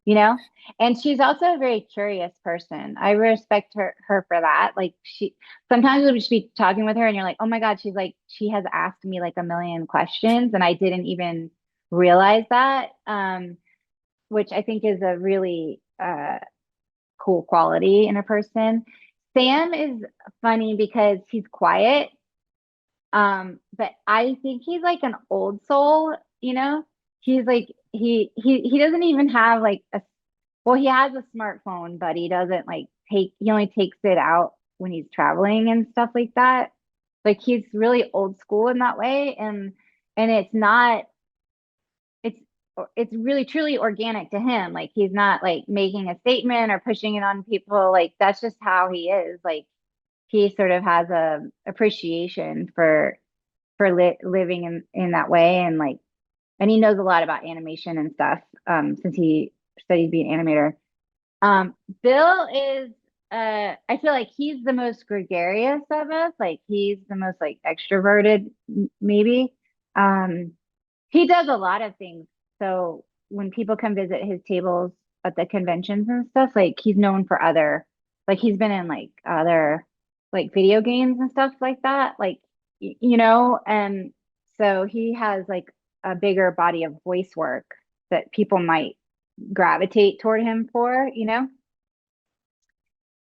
you know? And she's also a very curious person. I respect her for that. Like she sometimes we'll just be talking with her and you're like, oh my God, she has asked me like a million questions and I didn't even realize that. Which I think is a really cool quality in a person. Sam is funny because he's quiet, but I think he's like an old soul, you know? He's like he doesn't even have like a well, he has a smartphone, but he doesn't like he only takes it out when he's traveling and stuff like that. Like he's really old school in that way and it's it's really truly organic to him. Like he's not like making a statement or pushing it on people. Like that's just how he is. Like he sort of has a appreciation for living in that way and he knows a lot about animation and stuff since he studied being an animator. Bill is I feel like he's the most gregarious of us. Like he's the most like extroverted maybe. Um he does a lot of things. So when people come visit his tables at the conventions and stuff, like he's known for other like he's been in like other like video games and stuff like that. Like and so he has like a bigger body of voice work that people might gravitate toward him for,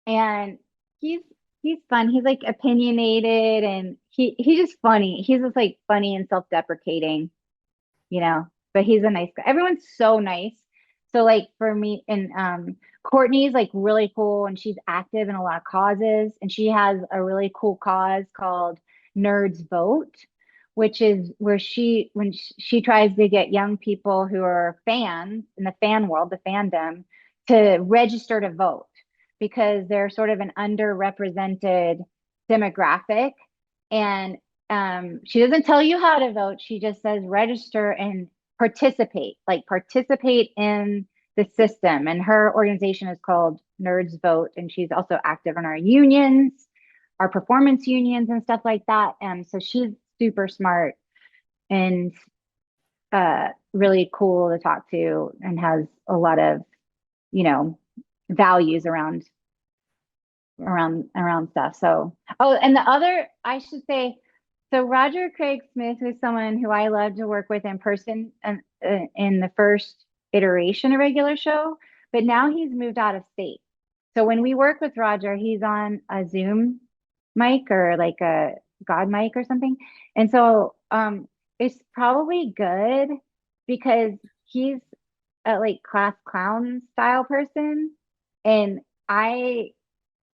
and he's he's fun. He's like opinionated and he's just funny. He's just like funny and self-deprecating, but he's a nice guy. Everyone's so nice. So like for me and Courtney's like really cool and she's active in a lot of causes and she has a really cool cause called Nerds Vote, which is where she tries to get young people who are fans in the fan world, the fandom, to register to vote because they're sort of an underrepresented demographic and She doesn't tell you how to vote. She just says register and participate, like participate in the system. And her organization is called Nerds Vote, and she's also active in our unions, our performance unions and stuff like that. And so she's super smart and really cool to talk to, and has a lot of, you know, values around stuff. So, oh, and the other, I should say, so Roger Craig Smith was someone who I love to work with in person and in the first iteration of Regular Show, but now he's moved out of state. So when we work with Roger, he's on a Zoom mic or like a God mic or something. And so it's probably good because he's a like class clown style person. And I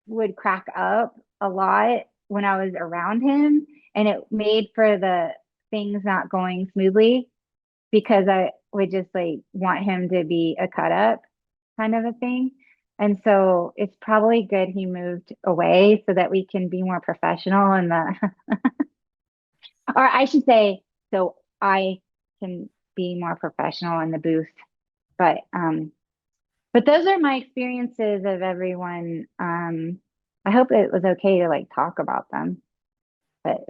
would crack up a lot when I was around him, and it made for the things not going smoothly because I would just like want him to be a cut up kind of a thing. And so it's probably good he moved away so that we can be more professional in the, or I should say, so I can be more professional in the booth. But those are my experiences of everyone. I hope it was okay to like talk about them, but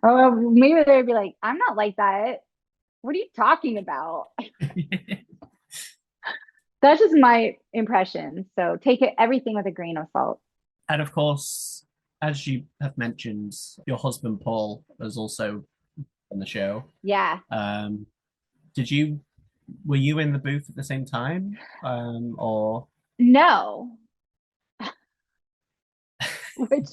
oh, maybe they'd be like, I'm not like that. What are you talking about? That's just my impression. So take it everything with a grain of salt. And of course, as you have mentioned, your husband Paul was also on the show. Yeah. Did you were you in the booth at the same time? Or No. Which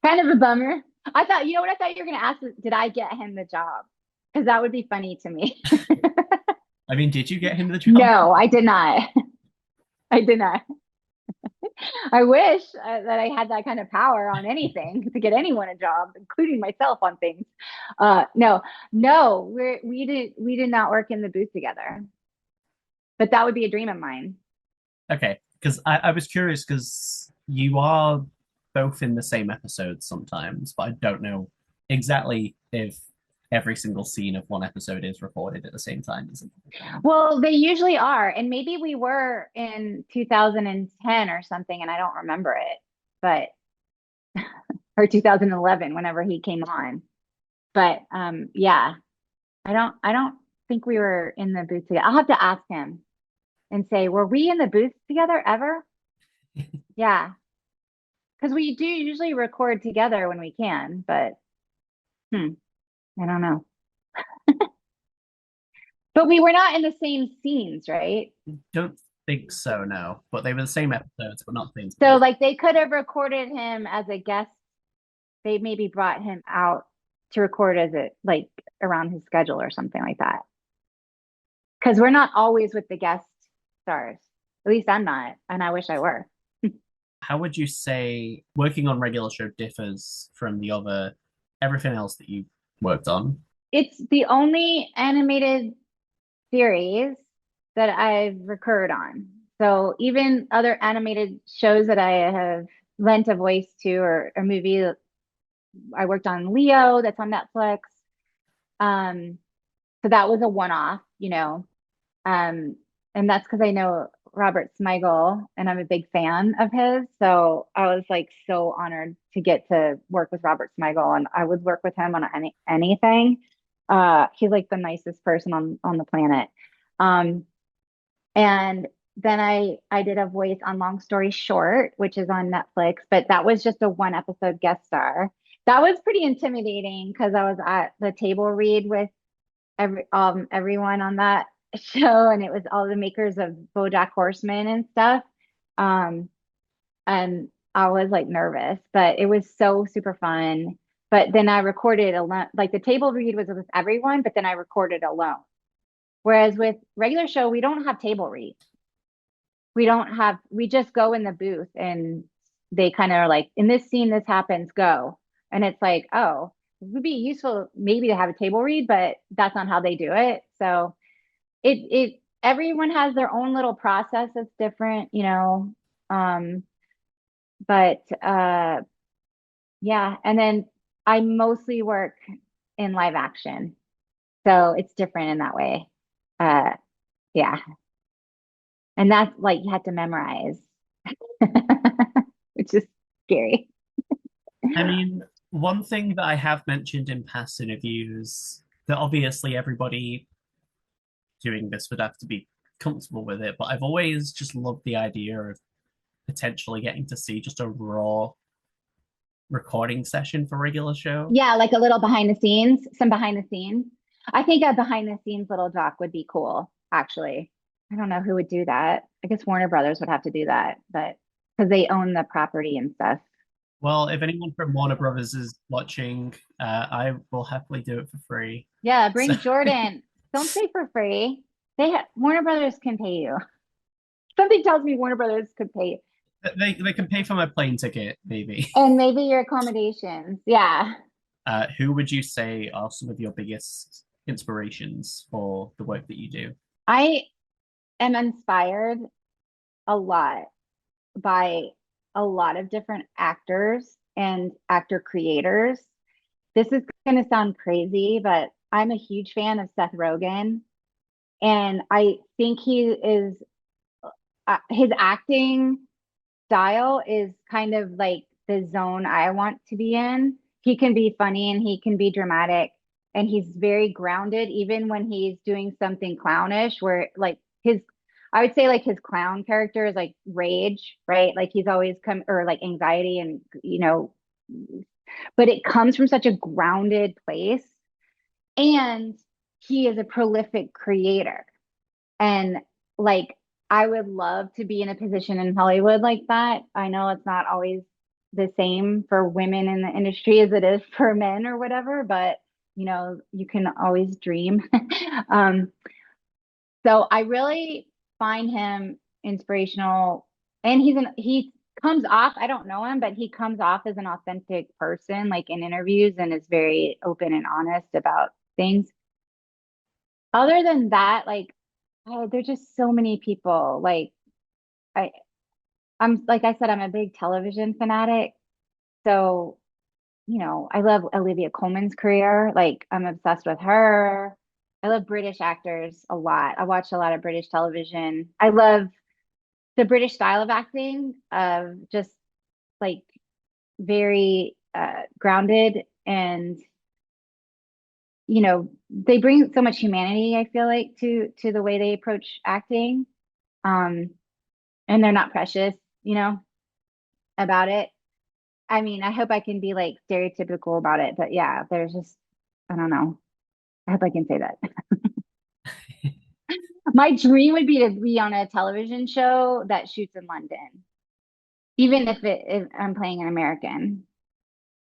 kind of a bummer. I thought, you know what I thought you were gonna ask is, did I get him the job? Because that would be funny to me. I mean, did you get him the job? No, I did not. I did not. I wish that I had that kind of power on anything to get anyone a job, including myself on things. No, no, we did not work in the booth together, but that would be a dream of mine. Okay, because I was curious because you are both in the same episodes sometimes, but I don't know exactly if every single scene of one episode is recorded at the same time. Isn't it? Well, they usually are, and maybe we were in 2010 or something, and I don't remember it, but or 2011, whenever he came on. But yeah, I don't think we were in the booth together. I'll have to ask him and say, were we in the booth together ever? Yeah, because we do usually record together when we can, but I don't know. But we were not in the same scenes, right? Don't think so, no. But they were the same episodes, but not things. So like they could have recorded him as a guest. They maybe brought him out to record as it like around his schedule or something like that. Because we're not always with the guest stars. At least I'm not, and I wish I were. How would you say working on regular show differs from the other everything else that you've worked on? It's the only animated series that I've recurred on. So even other animated shows that I have lent a voice to, or a movie, I worked on Leo, that's on Netflix. So that was a one-off, you know. And that's because I know Robert Smigel and I'm a big fan of his. So I was like so honored to get to work with Robert Smigel, and I would work with him on anything. He's like the nicest person on the planet. And then I did a voice on Long Story Short, which is on Netflix, but that was just a one episode guest star. That was pretty intimidating because I was at the table read with everyone on that show, and it was all the makers of BoJack Horseman and stuff. And I was like nervous, but it was so super fun. But then I recorded alone, like the table read was with everyone, but then I recorded alone. Whereas with regular show, we don't have table read. We just go in the booth and they kind of are like, in this scene, this happens, go. And it's like, oh, it would be useful maybe to have a table read, but that's not how they do it. So everyone has their own little process that's different, you know. But yeah, and then I mostly work in live action. So it's different in that way. Uh yeah. And that's like you have to memorize, which is scary. I mean, one thing that I have mentioned in past interviews that obviously everybody doing this would have to be comfortable with it, but I've always just loved the idea of potentially getting to see just a raw recording session for a regular show. Yeah, like a little behind the scenes, some behind the scenes. I think a behind the scenes little doc would be cool, actually. I don't know who would do that. I guess Warner Brothers would have to do that, but because they own the property and stuff. Well, if anyone from Warner Brothers is watching, I will happily do it for free. Yeah, So bring Jordan. Don't say for free. Warner Brothers can pay you. Something tells me Warner Brothers could pay you. they can pay for my plane ticket, maybe. And maybe your accommodations. Yeah. Who would you say are some of your biggest inspirations for the work that you do? I am inspired a lot by a lot of different actors and actor creators. This is going to sound crazy, but I'm a huge fan of Seth Rogen. And I think his acting style is kind of like the zone I want to be in. He can be funny and he can be dramatic and he's very grounded even when he's doing something clownish where like his I would say like his clown character is like rage, right? Like he's always come or like anxiety and but it comes from such a grounded place and he is a prolific creator. And like, I would love to be in a position in Hollywood like that. I know it's not always the same for women in the industry as it is for men or whatever, but you can always dream. um, so I really find him inspirational, and he comes off. I don't know him, but he comes off as an authentic person, like in interviews, and is very open and honest about things. Other than that, like there's just so many people. Like I, I'm like I said, I'm a big television fanatic. So, I love Olivia Colman's career. Like I'm obsessed with her. I love British actors a lot. I watch a lot of British television. I love the British style of acting, of just like very grounded and they bring so much humanity, I feel like, to the way they approach acting. Um, and they're not precious, about it. I mean, I hope I can be like stereotypical about it, but yeah, there's just, I don't know. I hope I can say that. My dream would be to be on a television show that shoots in London, even if I'm playing an American.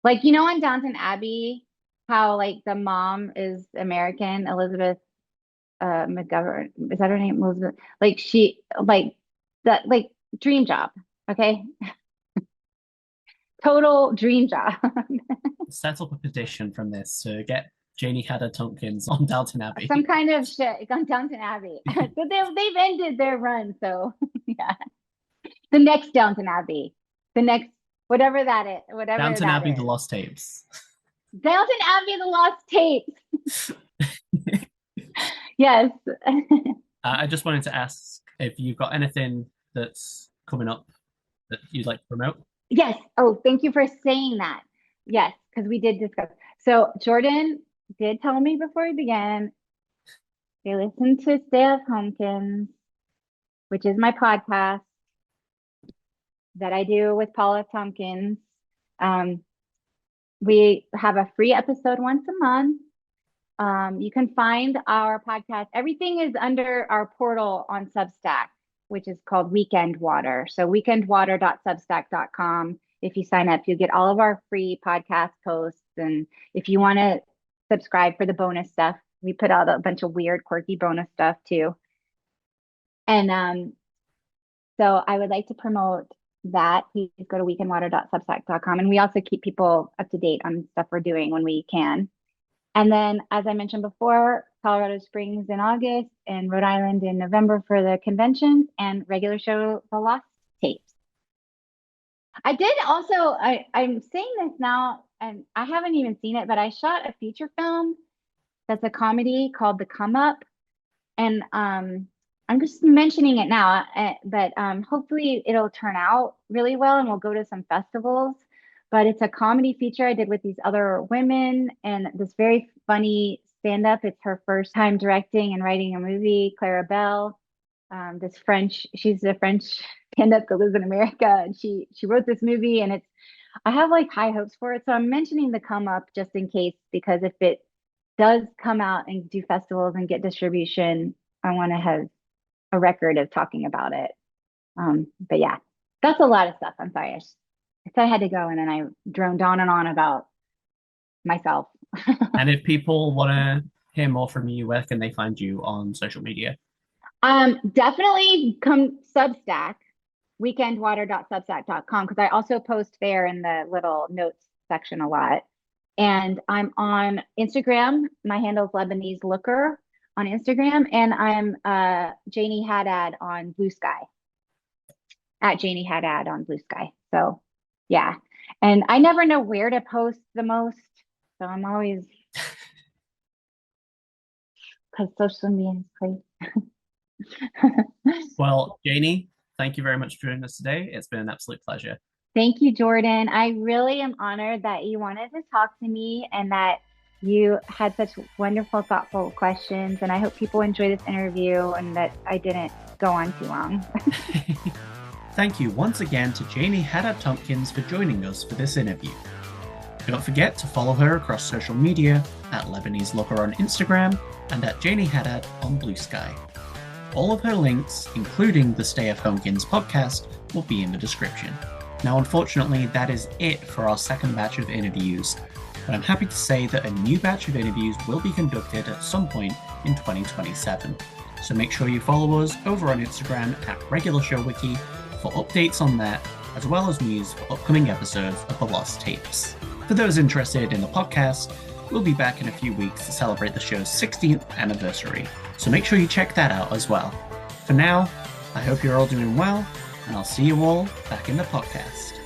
Like, on Downton Abbey, how like the mom is American, Elizabeth McGovern, is that her name? Elizabeth, like she, like that, like dream job. Okay. Total dream job. Set up a petition from this to get Janie Haddad Tompkins on Downton Abbey. Some kind of shit on Downton Abbey. So they've ended their run. So yeah. The next Downton Abbey. The next whatever that is. Whatever Downton that Abbey, is. The Lost Tapes. Downton Abbey, The Lost Tapes. Yes. I just wanted to ask if you've got anything that's coming up that you'd like to promote. Yes. Oh, thank you for saying that. Yes, because we did discuss. So Jordan did tell me before we began, they listen to Stay of Tompkins, which is my podcast that I do with Paula Tompkins. Um, we have a free episode once a month. You can find our podcast. Everything is under our portal on Substack, which is called Weekend Water. So weekendwater.substack.com. If you sign up, you get all of our free podcast posts. And if you want to subscribe for the bonus stuff, we put out a bunch of weird, quirky bonus stuff too. And so I would like to promote that. Please go to weekendwater.substack.com. And we also keep people up to date on stuff we're doing when we can. And then, as I mentioned before, Colorado Springs in August and Rhode Island in November for the conventions and regular show, The Lost Tapes. I did also, I'm saying this now, and I haven't even seen it, but I shot a feature film that's a comedy called The Come Up. And I'm just mentioning it now, but hopefully it'll turn out really well and we'll go to some festivals. But it's a comedy feature I did with these other women and this very funny stand-up. It's her first time directing and writing a movie, Clara Bell. This French, she's a French stand-up that lives in America, and she wrote this movie, and it's I have like high hopes for it. So I'm mentioning the come up just in case, because if it does come out and do festivals and get distribution, I want to have a record of talking about it. But yeah, that's a lot of stuff. I'm sorry. I said I had to go and then I droned on and on about myself. And if people want to hear more from you, where can they find you on social media? Definitely come Substack, weekendwater.substack.com, because I also post there in the little notes section a lot. And I'm on Instagram. My handle is Lebanese Looker on Instagram, and I'm Janie Haddad on Blue Sky, at Janie Haddad on Blue Sky. So yeah. And I never know where to post the most. So I'm always, because social media is crazy. Well, Janie, thank you very much for joining us today. It's been an absolute pleasure. Thank you, Jordan. I really am honored that you wanted to talk to me and that you had such wonderful, thoughtful questions. And I hope people enjoy this interview and that I didn't go on too long. Thank you once again to Janie Haddad Tompkins for joining us for this interview. Don't forget to follow her across social media at Lebanese Looker on Instagram and at Janie Haddad on Blue Sky. All of her links, including the Stay of Homekins podcast, will be in the description. Now, unfortunately, that is it for our second batch of interviews, but I'm happy to say that a new batch of interviews will be conducted at some point in 2027. So make sure you follow us over on Instagram at Regular Show Wiki for updates on that, as well as news for upcoming episodes of The Lost Tapes. For those interested in the podcast, we'll be back in a few weeks to celebrate the show's 16th anniversary, so make sure you check that out as well. For now, I hope you're all doing well, and I'll see you all back in the podcast.